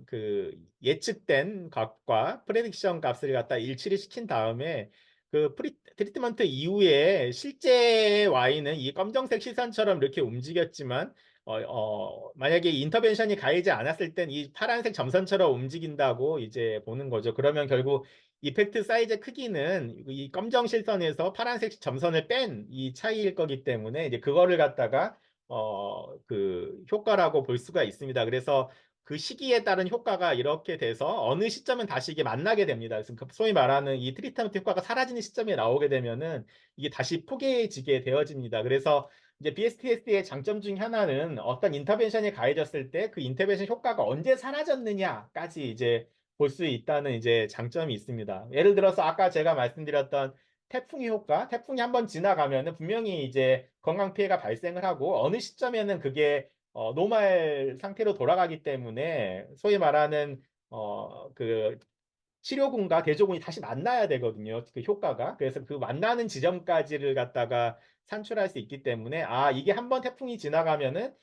그 예측된 값과 프레딕션 값을 갖다 일치를 시킨 다음에 그 프리 트리트먼트 이후에 실제 Y는 이 검정색 시선처럼 이렇게 움직였지만 만약에 인터벤션이 가해지 않았을 땐 이 파란색 점선처럼 움직인다고 이제 보는 거죠. 그러면 결국 이펙트 사이즈 크기는 이 검정 실선에서 파란색 점선을 뺀 이 차이일 거기 때문에 이제 그거를 갖다가 그 효과라고 볼 수가 있습니다. 그래서 그 시기에 따른 효과가 이렇게 돼서 어느 시점은 다시 이게 만나게 됩니다. 그래서 소위 말하는 이 트리트먼트 효과가 사라지는 시점이 나오게 되면은 이게 다시 포개지게 되어집니다. 그래서 이제 BSTS의 장점 중 하나는 어떤 인터벤션이 가해졌을 때 그 인터벤션 효과가 언제 사라졌느냐까지 이제 볼 수 있다는 이제 장점이 있습니다. 예를 들어서 아까 제가 말씀드렸던 태풍의 효과, 태풍이 한번 지나가면은 분명히 이제 건강 피해가 발생을 하고 어느 시점에는 그게 노말 상태로 돌아가기 때문에 소위 말하는 그 치료군과 대조군이 다시 만나야 되거든요. 그 효과가. 그래서 그 만나는 지점까지를 갖다가 산출할 수 있기 때문에 아, 이게 한번 태풍이 지나가면은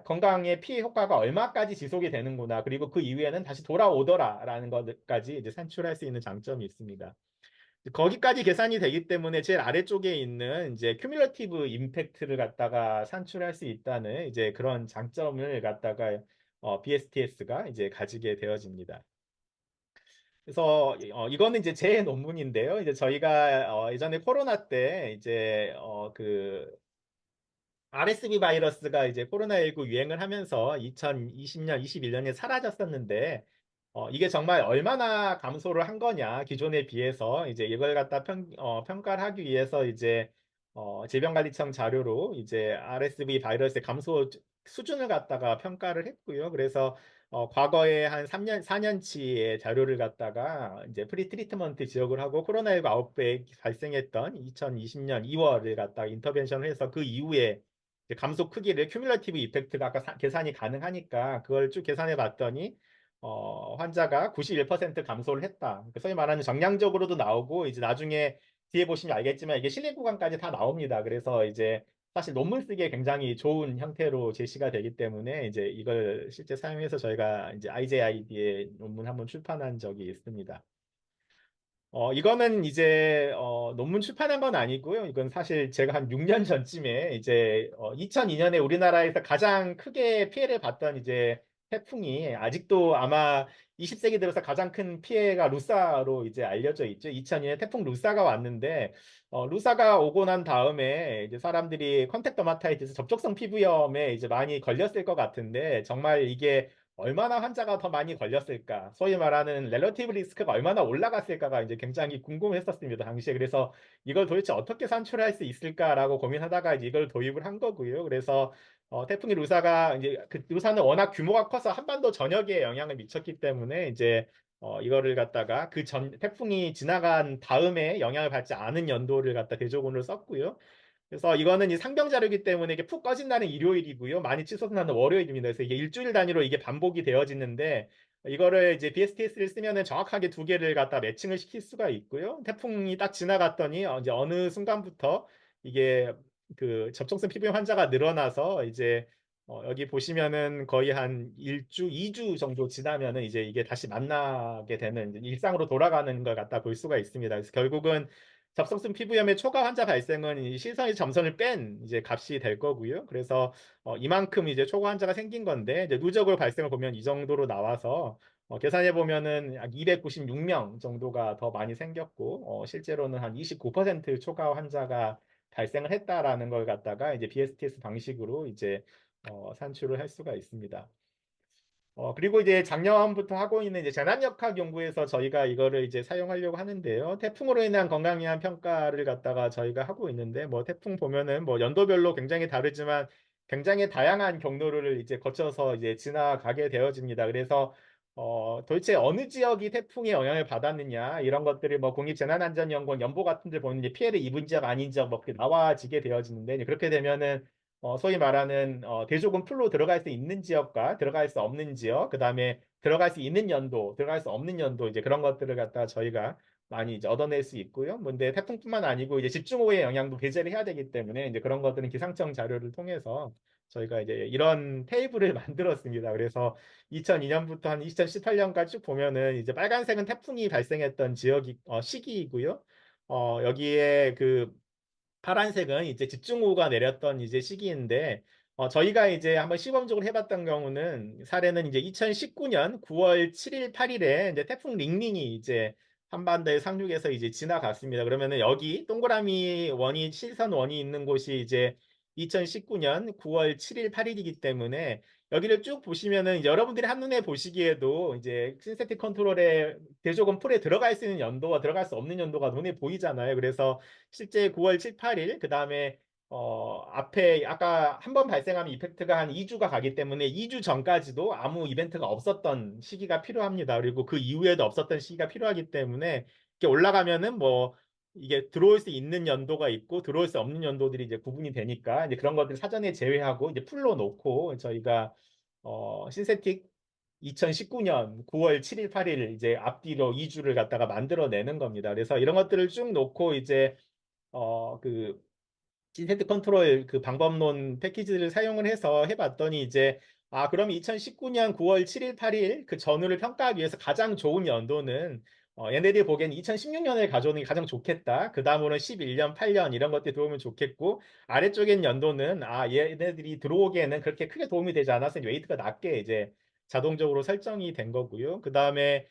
건강에 피해 효과가 얼마까지 지속이 되는구나. 그리고 그 이후에는 다시 돌아오더라라는 것까지 이제 산출할 수 있는 장점이 있습니다. 거기까지 계산이 되기 때문에 제일 아래쪽에 있는 이제 큐뮬러티브 임팩트를 갖다가 산출할 수 있다는 이제 그런 장점을 갖다가 BSTS가 이제 가지게 되어집니다. 그래서 이거는 이제 제 논문인데요. 이제 저희가 예전에 코로나 때 이제 그 RSV 바이러스가 이제 코로나19 유행을 하면서 2020년, 21년에 사라졌었는데 이게 정말 얼마나 감소를 한 거냐 기존에 비해서 이제 이걸 갖다 평가를 하기 위해서 이제 질병관리청 자료로 이제 RSV 바이러스의 감소 수준을 갖다가 평가를 했고요. 그래서 과거에 한 3년, 4년치의 자료를 갖다가 이제 프리 트리트먼트 지역을 하고 코로나19 아웃브레이크 발생했던 2020년 2월을 갖다가 인터벤션을 해서 그 이후에 이제 감소 크기를 큐뮬러티브 이펙트가 아까 계산이 가능하니까 그걸 쭉 계산해 봤더니 환자가 91% 감소를 했다. 그러니까 소위 말하는 정량적으로도 나오고 이제 나중에 뒤에 보시면 알겠지만 이게 실내 구간까지 다 나옵니다. 그래서 이제 사실 논문 쓰기에 굉장히 좋은 형태로 제시가 되기 때문에 이제 이걸 실제 사용해서 저희가 이제 IJID에 논문 한번 출판한 적이 있습니다. 이거는 이제 논문 출판한 건 아니고요. 이건 사실 제가 한 6년 전쯤에 이제 2002년에 우리나라에서 가장 크게 피해를 봤던 이제 태풍이 아직도 아마 20세기 들어서 가장 큰 피해가 루사로 이제 알려져 있죠. 2002년에 태풍 루사가 왔는데 루사가 오고 난 다음에 이제 사람들이 컨택 더마타이티스 접촉성 피부염에 이제 많이 걸렸을 것 같은데 정말 이게 얼마나 환자가 더 많이 걸렸을까? 소위 말하는 렐러티브 리스크가 얼마나 올라갔을까가 이제 굉장히 궁금했었습니다. 당시에. 그래서 이걸 도대체 어떻게 산출할 수 있을까라고 고민하다가 이제 이걸 도입을 한 거고요. 그래서 태풍이 루사가 이제 그 루사는 워낙 규모가 커서 한반도 전역에 영향을 미쳤기 때문에 이제 이거를 갖다가 그 전 태풍이 지나간 다음에 영향을 받지 않은 연도를 갖다 대조군으로 썼고요. 그래서 이거는 이 상병 자료이기 때문에 이게 푹 꺼진 날은 일요일이고요. 많이 치솟은 날은 월요일입니다. 그래서 이게 일주일 단위로 이게 반복이 되어지는데 이거를 이제 BSTS를 쓰면은 정확하게 두 개를 갖다 매칭을 시킬 수가 있고요. 태풍이 딱 지나갔더니 이제 어느 순간부터 이게 그 접촉성 피부염 환자가 늘어나서 이제 여기 보시면은 거의 한 1주, 2주 정도 지나면은 이제 이게 다시 만나게 되는 이제 일상으로 돌아가는 걸 갖다 볼 수가 있습니다. 그래서 결국은 접촉성 피부염의 초과 환자 발생은 이 실선의 점선을 뺀 이제 값이 될 거고요. 그래서 이만큼 이제 초과 환자가 생긴 건데 이제 누적으로 발생을 보면 이 정도로 나와서 계산해 보면은 약 296명 정도가 더 많이 생겼고 실제로는 한 29% 초과 환자가 발생을 했다라는 걸 갖다가 이제 BSTS 방식으로 이제 산출을 할 수가 있습니다. 그리고 이제 작년부터 하고 있는 이제 재난역학 연구에서 저희가 이거를 이제 사용하려고 하는데요. 태풍으로 인한 건강위험 평가를 갖다가 저희가 하고 있는데, 뭐 태풍 보면은 뭐 연도별로 굉장히 다르지만 굉장히 다양한 경로를 이제 거쳐서 이제 지나가게 되어집니다. 그래서 도대체 어느 지역이 태풍의 영향을 받았느냐 이런 것들을 뭐 국립재난안전연구원 연보 같은 데 보는 이제 피해를 입은 지역 아닌 지역 뭐 그렇게 나와지게 되어지는데, 이제 그렇게 되면은 소위 말하는 대조군 풀로 들어갈 수 있는 지역과 들어갈 수 없는 지역, 그다음에 들어갈 수 있는 연도, 들어갈 수 없는 연도, 이제 그런 것들을 갖다 저희가 많이 이제 얻어낼 수 있고요. 근데 태풍뿐만 아니고 이제 집중호우의 영향도 배제를 해야 되기 때문에 이제 그런 것들은 기상청 자료를 통해서 저희가 이제 이런 테이블을 만들었습니다. 그래서 2002년부터 한 2018년까지 쭉 보면은 이제 빨간색은 태풍이 발생했던 지역이 시기이고요. 여기에 그 파란색은 이제 집중호우가 내렸던 이제 시기인데, 저희가 이제 한번 시범적으로 해봤던 경우는 사례는 이제 2019년 9월 7일, 8일에 이제 태풍 링링이 이제 한반도에 상륙해서 이제 지나갔습니다. 그러면은 여기 동그라미 원이 실선 원이 있는 곳이 이제 2019년 9월 7일, 8일이기 때문에 여기를 쭉 보시면은 이제 여러분들이 한눈에 보시기에도 이제 신세틱 컨트롤에 대조건 풀에 들어갈 수 있는 연도와 들어갈 수 없는 연도가 눈에 보이잖아요. 그래서 실제 9월 7, 8일 그다음에 앞에 아까 한 번 발생하면 이펙트가 한 2주가 가기 때문에 2주 전까지도 아무 이벤트가 없었던 시기가 필요합니다. 그리고 그 이후에도 없었던 시기가 필요하기 때문에 이렇게 올라가면은 뭐 이게 들어올 수 있는 연도가 있고 들어올 수 없는 연도들이 이제 구분이 되니까 이제 그런 것들을 사전에 제외하고 이제 풀로 놓고 저희가 신세틱 2019년 9월 7일, 8일 이제 앞뒤로 2주를 갖다가 만들어내는 겁니다. 그래서 이런 것들을 쭉 놓고 이제 그 신세트 컨트롤 그 방법론 패키지를 사용을 해서 해봤더니 이제 그럼 2019년 9월 7일, 8일 그 전후를 평가하기 위해서 가장 좋은 연도는 얘네들이 보기엔 2016년을 가져오는 게 가장 좋겠다. 그 다음으로는 11년, 8년 이런 것들이 들어오면 좋겠고, 아래쪽엔 연도는 얘네들이 들어오기에는 그렇게 크게 도움이 되지 않아서 웨이트가 낮게 이제 자동적으로 설정이 된 거고요. 그 다음에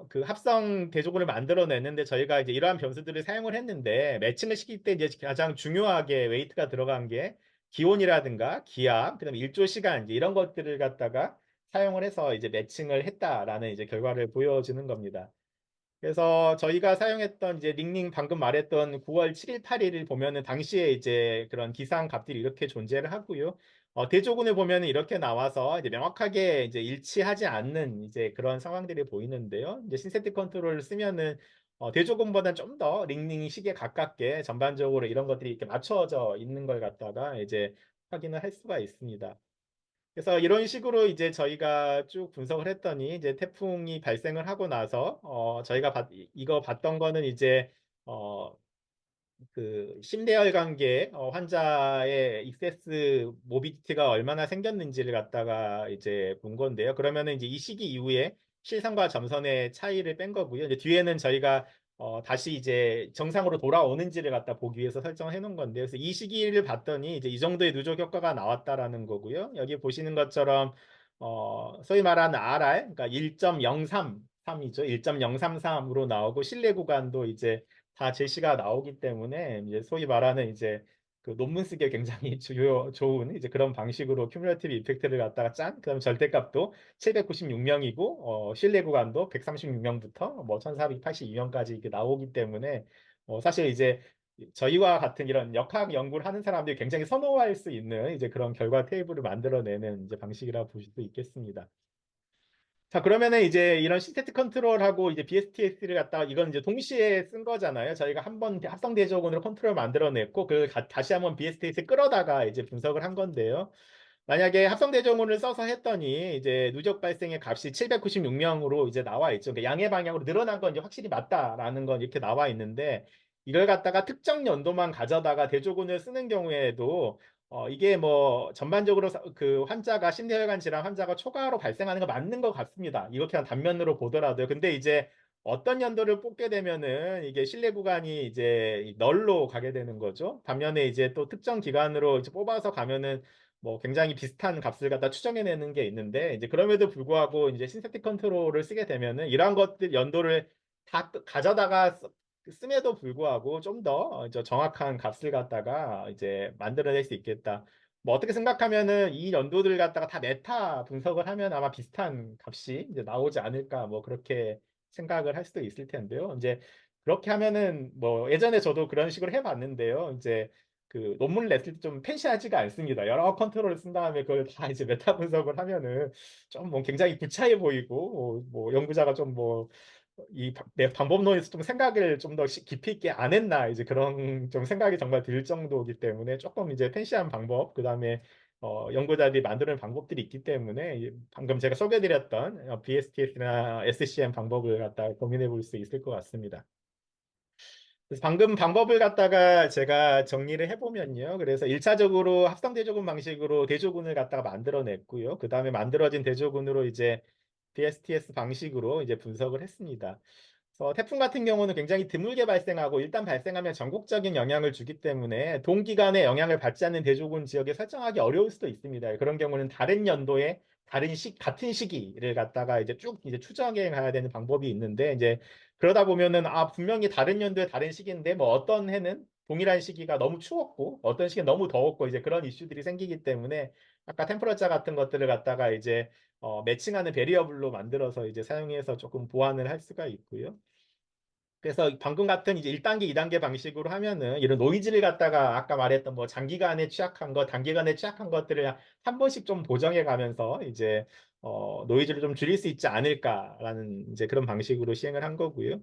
그 합성 대조군을 만들어냈는데 저희가 이제 이러한 변수들을 사용을 했는데, 매칭을 시킬 때 이제 가장 중요하게 웨이트가 들어간 게 기온이라든가 기압, 그다음에 일조 시간 이제 이런 것들을 갖다가 사용을 해서 이제 매칭을 했다라는 이제 결과를 보여주는 겁니다. 그래서 저희가 사용했던 이제 링링 방금 말했던 9월 7일, 8일을 보면은 당시에 이제 그런 기상 값들이 이렇게 존재를 하고요. 대조군을 보면은 이렇게 나와서 이제 명확하게 이제 일치하지 않는 이제 그런 상황들이 보이는데요. 이제 신세틱 컨트롤을 쓰면은 대조군보다 좀 더 링링 시기에 가깝게 전반적으로 이런 것들이 이렇게 맞춰져 있는 걸 갖다가 이제 확인을 할 수가 있습니다. 그래서 이런 식으로 이제 저희가 쭉 분석을 했더니 이제 태풍이 발생을 하고 나서 저희가 이거 봤던 거는 이제 어, 그 심대혈관계 환자의 익세스 모비디티가 얼마나 생겼는지를 갖다가 이제 본 건데요. 그러면은 이제 이 시기 이후에 실선과 점선의 차이를 뺀 거고요. 이제 뒤에는 저희가 다시 이제 정상으로 돌아오는지를 갖다 보기 위해서 설정을 해놓은 건데요. 그래서 이 시기를 봤더니 이제 이 정도의 누적 효과가 나왔다라는 거고요. 여기 보시는 것처럼 소위 말하는 RR, 그러니까 1.033이죠. 1.033으로 나오고 실내 구간도 이제 다 제시가 나오기 때문에 이제 소위 말하는 이제 그 논문 쓰기에 굉장히 좋은 이제 그런 방식으로 큐뮬러티브 이펙트를 갖다가 그다음 절대값도 796명이고 실내 구간도 136명부터 뭐 1482명까지 이렇게 나오기 때문에 사실 이제 저희와 같은 이런 역학 연구를 하는 사람들이 굉장히 선호할 수 있는 이제 그런 결과 테이블을 만들어내는 이제 방식이라 보실 수 있겠습니다. 자, 그러면은 이제 이런 신테틱 컨트롤하고 이제 BSTS를 갖다가 이건 이제 동시에 쓴 거잖아요. 저희가 한번 합성 대조군으로 컨트롤 만들어냈고, 다시 한번 BSTS 끌어다가 이제 분석을 한 건데요. 만약에 합성 대조군을 써서 했더니 이제 누적 발생의 값이 796명으로 이제 나와 있죠. 그러니까 양의 방향으로 늘어난 건 이제 확실히 맞다라는 건 이렇게 나와 있는데, 이걸 갖다가 특정 연도만 가져다가 대조군을 쓰는 경우에도 이게 뭐 전반적으로 그 환자가 심폐혈관 질환 환자가 초과로 발생하는 거 맞는 것 같습니다. 이렇게 한 단면으로 보더라도요. 근데 이제 어떤 연도를 뽑게 되면은 이게 신뢰 구간이 이제 널로 가게 되는 거죠. 반면에 이제 또 특정 기간으로 이제 뽑아서 가면은 뭐 굉장히 비슷한 값을 갖다 추정해내는 게 있는데, 이제 그럼에도 불구하고 이제 신세틱 컨트롤을 쓰게 되면은 이러한 것들 연도를 다 가져다가 씀에도 불구하고 좀 더 정확한 값을 갖다가 이제 만들어낼 수 있겠다. 뭐 어떻게 생각하면은 이 연도들 갖다가 다 메타 분석을 하면 아마 비슷한 값이 이제 나오지 않을까 뭐 그렇게 생각을 할 수도 있을 텐데요. 이제 그렇게 하면은 뭐 예전에 저도 그런 식으로 해봤는데요. 이제 그 논문을 냈을 때 좀 팬시하지가 않습니다. 여러 컨트롤을 쓴 다음에 그걸 다 이제 메타 분석을 하면은 좀 뭐 굉장히 구차해 보이고 뭐 연구자가 좀 뭐 이 내 방법론에서 좀 생각을 좀 더 깊이 있게 안 했나 이제 그런 좀 생각이 정말 들 정도이기 때문에 조금 이제 팬시한 방법 그다음에 연구자들이 만드는 방법들이 있기 때문에 방금 제가 소개드렸던 BSTS나 SCM 방법을 갖다 고민해 볼 수 있을 것 같습니다. 그래서 방금 방법을 갖다가 제가 정리를 해보면요. 그래서 1차적으로 합성 대조군 방식으로 대조군을 갖다가 만들어냈고요. 그 다음에 만들어진 대조군으로 이제 BSTS 방식으로 이제 분석을 했습니다. 그래서 태풍 같은 경우는 굉장히 드물게 발생하고 일단 발생하면 전국적인 영향을 주기 때문에 동기간에 영향을 받지 않는 대조군 지역에 설정하기 어려울 수도 있습니다. 그런 경우는 다른 연도에 같은 시기를 갖다가 이제 쭉 이제 추정해 가야 되는 방법이 있는데 이제 그러다 보면은 분명히 다른 연도에 다른 시기인데 뭐 어떤 해는 동일한 시기가 너무 추웠고 어떤 시기는 너무 더웠고 이제 그런 이슈들이 생기기 때문에 아까 템퍼러처 같은 것들을 갖다가 이제 매칭하는 베리어블로 만들어서 이제 사용해서 조금 보완을 할 수가 있고요. 그래서 방금 같은 이제 1단계, 2단계 방식으로 하면은 이런 노이즈를 갖다가 아까 말했던 뭐 장기간에 취약한 것, 단기간에 취약한 것들을 한 번씩 좀 보정해 가면서 이제 노이즈를 좀 줄일 수 있지 않을까라는 이제 그런 방식으로 시행을 한 거고요.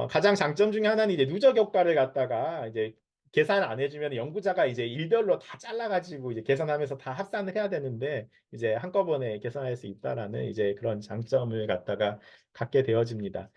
가장 장점 중에 하나는 이제 누적 효과를 갖다가 이제 계산 안 해주면 연구자가 이제 일별로 다 잘라가지고 이제 계산하면서 다 합산을 해야 되는데 이제 한꺼번에 계산할 수 있다라는 이제 그런 장점을 갖다가 갖게 되어집니다.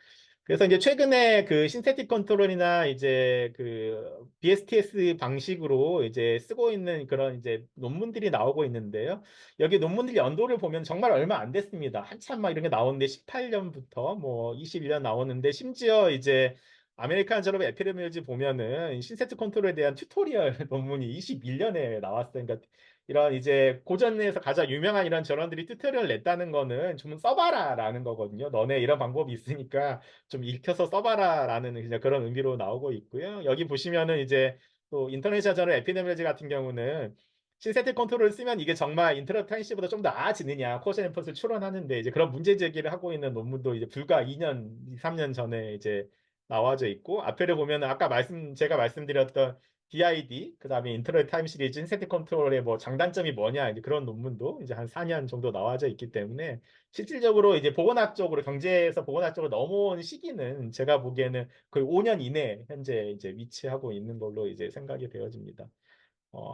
그래서 이제 최근에 그 신세틱 컨트롤이나 이제 그 BSTS 방식으로 이제 쓰고 있는 그런 이제 논문들이 나오고 있는데요. 여기 논문들 연도를 보면 정말 얼마 안 됐습니다. 한참 막 이런 게 나오는데 18년부터 뭐 21년 나오는데 심지어 이제 아메리칸 저널 에피데미올로지 보면은 신세틱 컨트롤에 대한 튜토리얼 논문이 21년에 나왔어요. 그러니까 이런 이제 고전에서 가장 유명한 이런 저널들이 튜토리얼 냈다는 거는 좀 써봐라라는 거거든요. 너네 이런 방법이 있으니까 좀 익혀서 써봐라라는 그냥 그런 의미로 나오고 있고요. 여기 보시면은 이제 또 인터내셔널 저널 에피데미올로지 같은 경우는 신세틱 컨트롤을 쓰면 이게 정말 인터럽탄시보다 좀 더 나아지느냐 코션 앰퍼스를 추론하는데 이제 그런 문제 제기를 하고 있는 논문도 이제 불과 2년, 3년 전에 이제 나와져 있고 앞에를 보면은 아까 제가 말씀드렸던 DID 그다음에 인터널 타임 시리즈 신세틱 컨트롤의 뭐 장단점이 뭐냐 이제 그런 논문도 이제 한 4년 정도 나와져 있기 때문에 실질적으로 이제 보건학적으로 경제에서 보건학적으로 넘어온 시기는 제가 보기에는 거의 5년 이내 현재 이제 위치하고 있는 걸로 이제 생각이 되어집니다.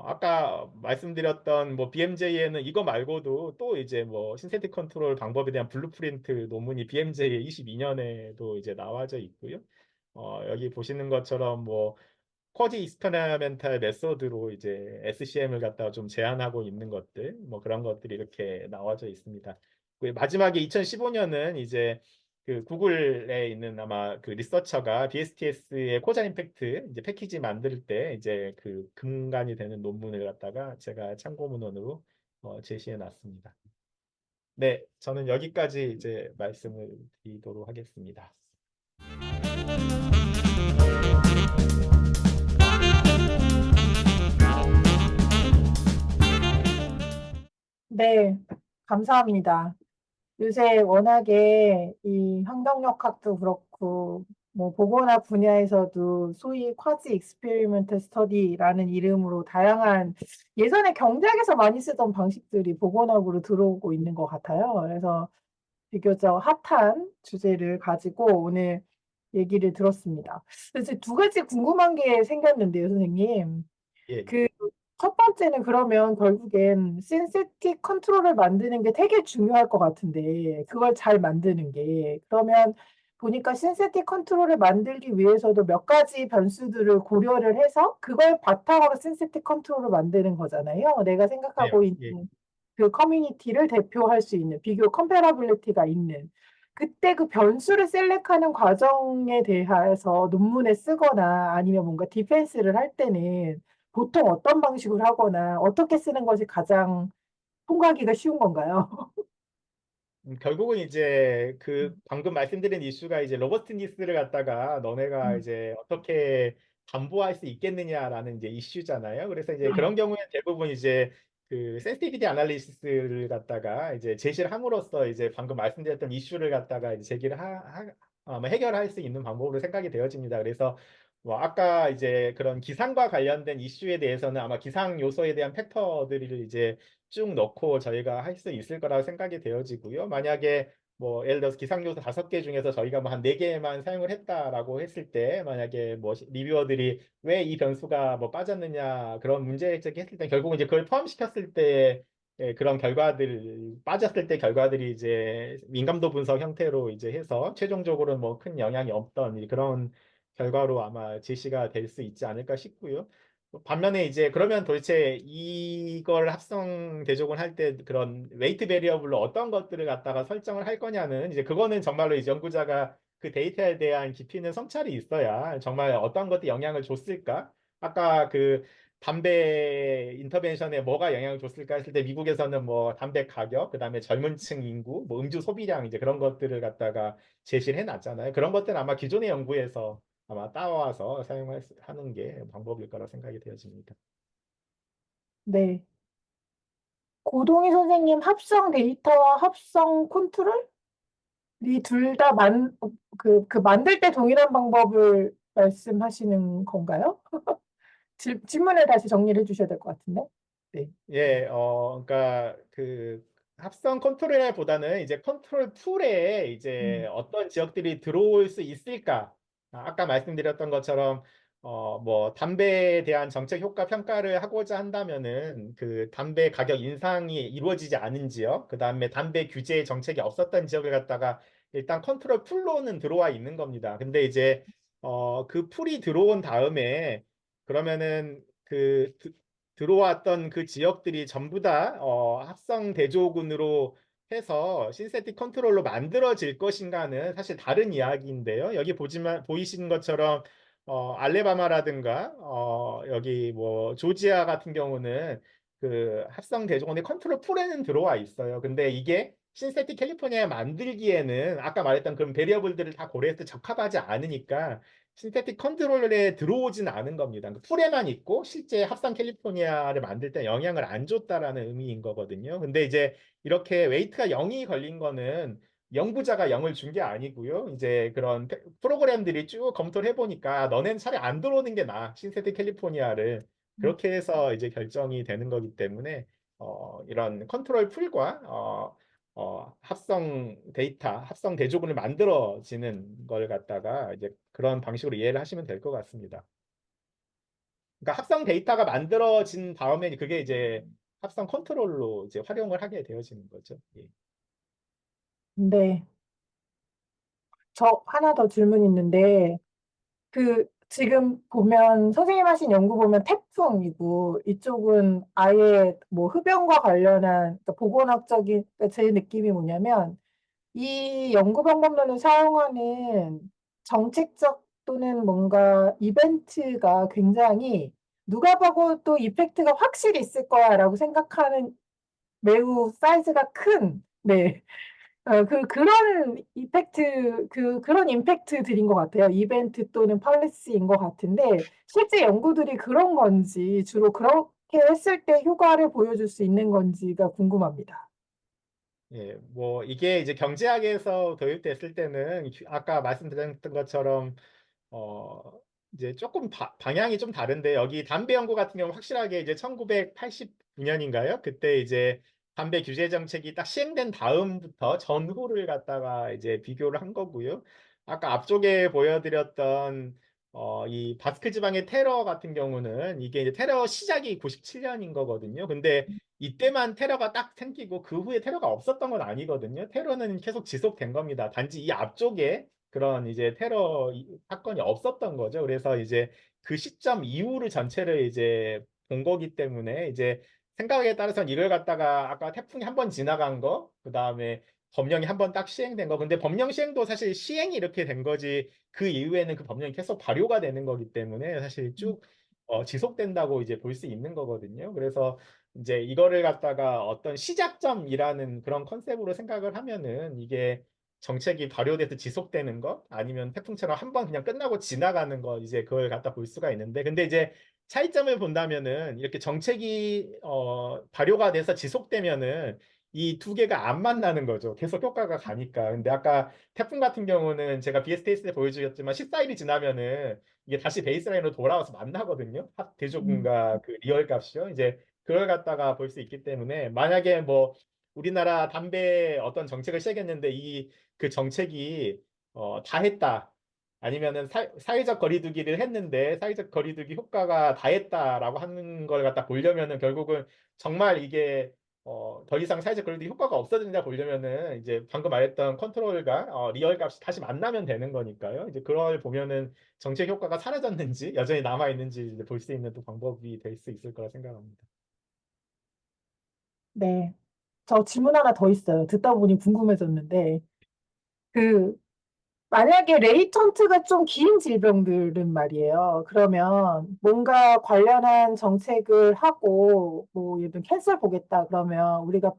아까 말씀드렸던 뭐 BMJ에는 이거 말고도 또 이제 뭐 신세틱 컨트롤 방법에 대한 블루프린트 논문이 BMJ 22년에도 이제 나와져 있고요. 여기 보시는 것처럼 뭐 쿼지 익스페리멘탈 메소드로 이제 SCM을 갖다가 좀 제한하고 있는 것들, 뭐 그런 것들이 이렇게 나와져 있습니다. 그 마지막에 2015년은 이제 그 구글에 있는 아마 그 리서처가 BSTS의 코자 임팩트 이제 패키지 만들 때 이제 그 근간이 되는 논문을 갖다가 제가 참고문헌으로 제시해 놨습니다. 네, 저는 여기까지 이제 말씀을 드리도록 하겠습니다. 네, 감사합니다. 요새 워낙에 이 환경역학도 그렇고 뭐 보건학 분야에서도 소위 쿼지 익스페리먼트 스터디라는 이름으로 다양한 예전에 경제학에서 많이 쓰던 방식들이 보건학으로 들어오고 있는 것 같아요. 그래서 비교적 핫한 주제를 가지고 오늘 얘기를 들었습니다. 그래서 두 가지 궁금한 게 생겼는데요, 선생님. 예. 그 첫 번째는 그러면 결국엔 신세틱 컨트롤을 만드는 게 되게 중요할 것 같은데 그걸 잘 만드는 게 그러면 보니까 신세틱 컨트롤을 만들기 위해서도 몇 가지 변수들을 고려를 해서 그걸 바탕으로 신세틱 컨트롤을 만드는 거잖아요. 내가 네, 생각하고 예. 있는 그 커뮤니티를 대표할 수 있는 비교 컴패러빌리티가 있는 그때 그 변수를 셀렉하는 과정에 대해서 논문에 쓰거나 아니면 뭔가 디펜스를 할 때는 보통 어떤 방식으로 하거나 어떻게 쓰는 것이 가장 통과하기가 쉬운 건가요? 결국은 이제 그 음. 방금 말씀드린 이슈가 이제 로버스티니스를 갖다가 너네가 음. 이제 어떻게 담보할 수 있겠느냐라는 이제 이슈잖아요. 그래서 이제 네. 그런 경우에 대부분 이제 그 센시티비티 애널리시스를 갖다가 이제 제시를 함으로써 이제 방금 말씀드렸던 이슈를 갖다가 이제 제기를 뭐 해결할 수 있는 방법으로 생각이 되어집니다. 그래서 뭐 아까 이제 그런 기상과 관련된 이슈에 대해서는 아마 기상 요소에 대한 팩터들을 이제 쭉 넣고 저희가 할 수 있을 거라고 생각이 되어지고요. 만약에 뭐 예를 들어서 기상 요소 5개 중에서 저희가 뭐 한 4개만 사용을 했다라고 했을 때 만약에 뭐 리뷰어들이 왜 이 변수가 뭐 빠졌느냐 그런 문제 제기했을 때 결국은 이제 그걸 포함시켰을 때 그런 결과들 빠졌을 때 결과들이 이제 민감도 분석 형태로 이제 해서 최종적으로 뭐 큰 영향이 없던 그런 결과로 아마 제시가 될 수 있지 않을까 싶고요. 반면에 이제 그러면 도대체 이걸 합성 대조군 할 때 그런 웨이트 베리어블로 어떤 것들을 갖다가 설정을 할 거냐는 이제 그거는 정말로 이제 연구자가 그 데이터에 대한 깊이 있는 성찰이 있어야 정말 어떤 것들이 영향을 줬을까? 아까 그 담배 인터벤션에 뭐가 영향을 줬을까 했을 때 미국에서는 뭐 담배 가격, 그다음에 젊은 층 인구, 뭐 음주 소비량 이제 그런 것들을 갖다가 제시를 해놨잖아요. 그런 것들은 아마 기존의 연구에서 아마 따와서 사용하는 게 방법일 거라 생각이 되어집니다. 네. 고동희 선생님 합성 데이터와 합성 컨트롤이 둘 다 그 만들 때 동일한 방법을 말씀하시는 건가요? 질문을 다시 정리를 해주셔야 될 것 같은데. 네. 예, 그러니까 그 합성 컨트롤보다는 이제 컨트롤 풀에 이제 음, 어떤 지역들이 들어올 수 있을까? 아까 말씀드렸던 것처럼 뭐 담배에 대한 정책 효과 평가를 하고자 한다면은 그 담배 가격 인상이 이루어지지 않은 지역, 그다음에 담배 규제 정책이 없었던 지역을 갖다가 일단 컨트롤 풀로는 들어와 있는 겁니다. 근데 이제 그 풀이 들어온 다음에 그러면은 들어왔던 그 지역들이 전부 다 합성 대조군으로 해서 신세틱 컨트롤로 만들어질 것인가는 사실 다른 이야기인데요. 여기 보이시는 것처럼 알레바마라든가 여기 뭐 조지아 같은 경우는 그 합성 대조군의 컨트롤 풀에는 들어와 있어요. 근데 이게 신세틱 캘리포니아에 만들기에는 아까 말했던 그런 베리어블들을 다 고려해서 적합하지 않으니까 신테틱 컨트롤에 들어오진 않은 겁니다. 그 풀에만 있고 실제 합성 캘리포니아를 만들 때 영향을 안 줬다라는 의미인 거거든요. 근데 이제 이렇게 웨이트가 0이 걸린 거는 연구자가 0을 준 게 아니고요. 이제 그런 프로그램들이 쭉 검토를 해보니까 너넨 차라리 안 들어오는 게 나아. 신세틱 캘리포니아를. 그렇게 해서 이제 결정이 되는 거기 때문에 이런 컨트롤 풀과 합성 데이터, 합성 대조군을 만들어지는 걸 갖다가 이제 그런 방식으로 이해를 하시면 될 것 같습니다. 그러니까 합성 데이터가 만들어진 다음에 그게 이제 합성 컨트롤로 이제 활용을 하게 되어지는 거죠. 예. 네. 저 하나 더 질문 있는데, 지금 보면, 선생님 하신 연구 보면 태풍이고, 이쪽은 아예 뭐 흡연과 관련한, 그러니까 보건학적인, 그러니까 제 느낌이 뭐냐면, 이 연구 방법론을 사용하는 정책적 또는 뭔가 이벤트가 굉장히 누가 봐도 또 이펙트가 확실히 있을 거야라고 생각하는 매우 사이즈가 큰, 네. 그런 그런 임팩트들인 것 같아요. 이벤트 또는 팔리시인 것 같은데, 실제 연구들이 그런 건지, 주로 그렇게 했을 때 효과를 보여줄 수 있는 건지가 궁금합니다. 예, 뭐 이게 이제 경제학에서 도입됐을 때는 아까 말씀드렸던 것처럼 어 이제 조금 방향이 좀 다른데 여기 담배 연구 같은 경우 확실하게 이제 1989년인가요? 그때 이제 담배 규제 정책이 딱 시행된 다음부터 전후를 갖다가 이제 비교를 한 거고요. 아까 앞쪽에 보여드렸던 이 바스크 지방의 테러 같은 경우는 이게 이제 테러 시작이 97년인 거거든요. 근데 이때만 테러가 딱 생기고 그 후에 테러가 없었던 건 아니거든요. 테러는 계속 지속된 겁니다. 단지 이 앞쪽에 그런 이제 테러 사건이 없었던 거죠. 그래서 이제 그 시점 이후를 전체를 이제 본 거기 때문에 이제 생각에 따라서는 이걸 갖다가 아까 태풍이 한 번 지나간 거, 그 다음에 법령이 한 번 딱 시행된 거. 근데 법령 시행도 사실 시행이 이렇게 된 거지 그 이후에는 그 법령이 계속 발효가 되는 거기 때문에 사실 쭉 지속된다고 이제 볼 수 있는 거거든요. 그래서 이제 이거를 갖다가 어떤 시작점이라는 그런 컨셉으로 생각을 하면은 이게 정책이 발효돼서 지속되는 것 아니면 태풍처럼 한 번 그냥 끝나고 지나가는 거 이제 그걸 갖다 볼 수가 있는데 근데 이제 차이점을 본다면은 이렇게 정책이 발효가 돼서 지속되면은 이 두 개가 안 만나는 거죠. 계속 효과가 가니까. 근데 아까 태풍 같은 경우는 제가 BSTS 때 보여주셨지만 14일이 지나면은 이게 다시 베이스라인으로 돌아와서 만나거든요. 음, 대조군과 그 리얼 값이요. 이제 그걸 갖다가 볼 수 있기 때문에 만약에 뭐 우리나라 담배 어떤 정책을 시작했는데 이 그 정책이 다 했다. 아니면은 사회적 거리두기를 했는데 사회적 거리두기 효과가 다했다라고 하는 걸 갖다 보려면은 결국은 정말 이게 더 이상 사회적 거리두기 효과가 없어진다 보려면은 이제 방금 말했던 컨트롤과 리얼 값이 다시 만나면 되는 거니까요. 이제 그걸 보면은 정책 효과가 사라졌는지 여전히 남아 있는지 볼 수 있는 또 방법이 될 수 있을 거라 생각합니다. 네. 저 질문 하나 더 있어요. 듣다 보니 궁금해졌는데, 그, 만약에 레이턴트가 좀 긴 질병들은 말이에요. 그러면 뭔가 관련한 정책을 하고, 뭐, 예를 들면 캔cer 보겠다. 그러면 우리가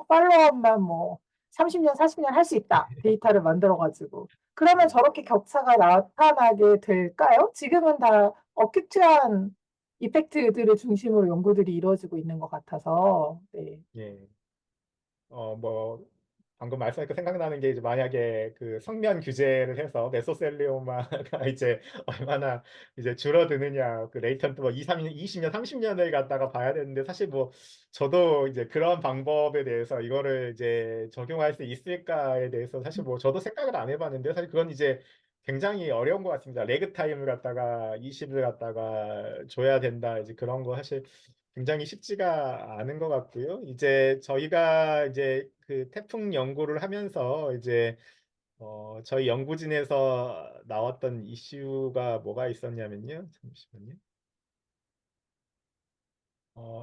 팔로업만 뭐, 30년, 40년 할 수 있다. 데이터를 만들어가지고. 그러면 예. 저렇게 격차가 나타나게 될까요? 지금은 다 어큐트한 이펙트들을 중심으로 연구들이 이루어지고 있는 것 같아서, 네. 예. 뭐 방금 말씀하니까 생각나는 게 이제 만약에 그 성면 규제를 해서 메소셀리오마가 이제 얼마나 이제 줄어드느냐 그 레이턴트 뭐 2, 3년, 20년, 30년을 갖다가 봐야 되는데 사실 뭐 저도 이제 그런 방법에 대해서 이거를 이제 적용할 수 있을까에 대해서 사실 뭐 저도 생각을 안 해봤는데 사실 그건 이제 굉장히 어려운 것 같습니다. 레그 타임을 갖다가 20을 갖다가 줘야 된다 이제 그런 거 사실 굉장히 쉽지가 않은 것 같고요. 이제 저희가 이제 그 태풍 연구를 하면서 이제 저희 연구진에서 나왔던 이슈가 뭐가 있었냐면요. 잠시만요.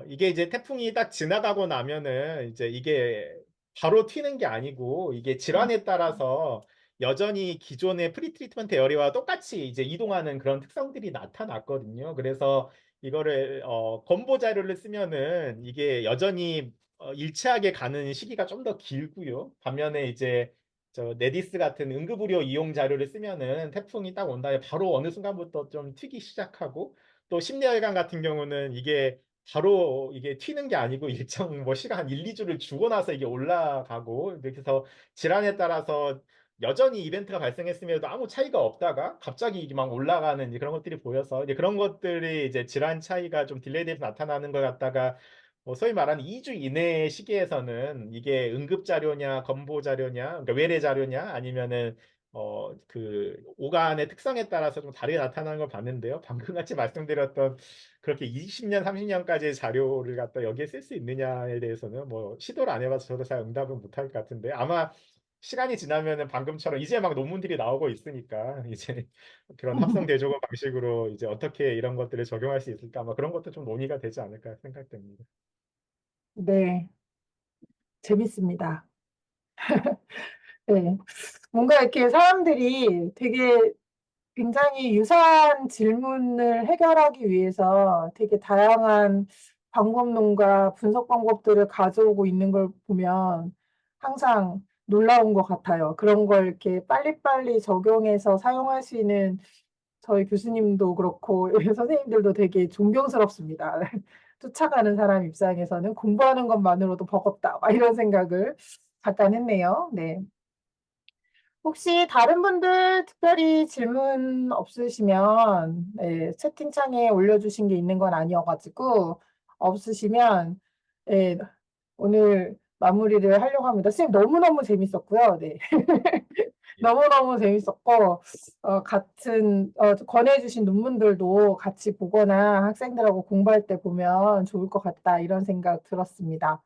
이게 이제 태풍이 딱 지나가고 나면은 이제 이게 바로 튀는 게 아니고 이게 질환에 따라서 여전히 기존의 프리트리트먼트 에어리와 똑같이 이제 이동하는 그런 특성들이 나타났거든요. 그래서 이거를 건보 자료를 쓰면은 이게 여전히 일치하게 가는 시기가 좀 더 길고요. 반면에 이제 저 네디스 같은 응급의료 이용 자료를 쓰면은 태풍이 딱 온 다음에 바로 어느 순간부터 좀 튀기 시작하고 또 심내혈관 같은 경우는 이게 바로 이게 튀는 게 아니고 일정 뭐 시간 한 1, 2주를 주고 나서 이게 올라가고 이렇게 해서 질환에 따라서 여전히 이벤트가 발생했음에도 아무 차이가 없다가 갑자기 이게 막 올라가는 이제 그런 것들이 보여서 이제 그런 것들이 이제 질환 차이가 좀 딜레이돼서 나타나는 걸 갖다가 뭐 소위 말하는 2주 이내의 시기에서는 이게 응급 자료냐 건보 자료냐 그러니까 외래 자료냐 아니면은 그 오간의 특성에 따라서 좀 다르게 나타나는 걸 봤는데요. 방금 같이 말씀드렸던 그렇게 20년, 30년까지의 자료를 갖다 여기에 쓸 수 있느냐에 대해서는 뭐 시도를 안 해봐서 저도 잘 응답은 못할 것 같은데 아마 시간이 지나면은 방금처럼 이제 막 논문들이 나오고 있으니까 이제 그런 합성 대조건 방식으로 이제 어떻게 이런 것들을 적용할 수 있을까 아마 그런 것도 좀 논의가 되지 않을까 생각됩니다. 네, 재밌습니다. 네. 뭔가 이렇게 사람들이 되게 굉장히 유사한 질문을 해결하기 위해서 되게 다양한 방법론과 분석 방법들을 가져오고 있는 걸 보면 항상 놀라운 것 같아요. 그런 걸 이렇게 빨리빨리 적용해서 사용할 수 있는 저희 교수님도 그렇고 선생님들도 되게 존경스럽습니다. 쫓아가는 사람 입장에서는 공부하는 것만으로도 버겁다. 막 이런 생각을 잠깐 했네요. 네. 혹시 다른 분들 특별히 질문 없으시면 네, 채팅창에 올려주신 게 있는 건 아니어가지고 없으시면 네, 오늘 마무리를 하려고 합니다. 선생님 너무너무 재밌었고요. 네. 예. 너무너무 재밌었고 권해주신 논문들도 같이 보거나 학생들하고 공부할 때 보면 좋을 것 같다 이런 생각 들었습니다.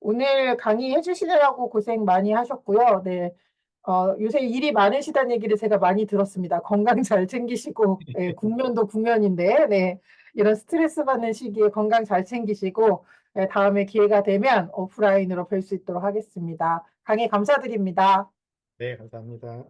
오늘 강의해 주시느라고 고생 많이 하셨고요. 네. 요새 일이 많으시다는 얘기를 제가 많이 들었습니다. 건강 잘 챙기시고, 예, 국면도 국면인데, 네. 이런 스트레스 받는 시기에 건강 잘 챙기시고, 예, 다음에 기회가 되면 오프라인으로 뵐 수 있도록 하겠습니다. 강의 감사드립니다. 네, 감사합니다.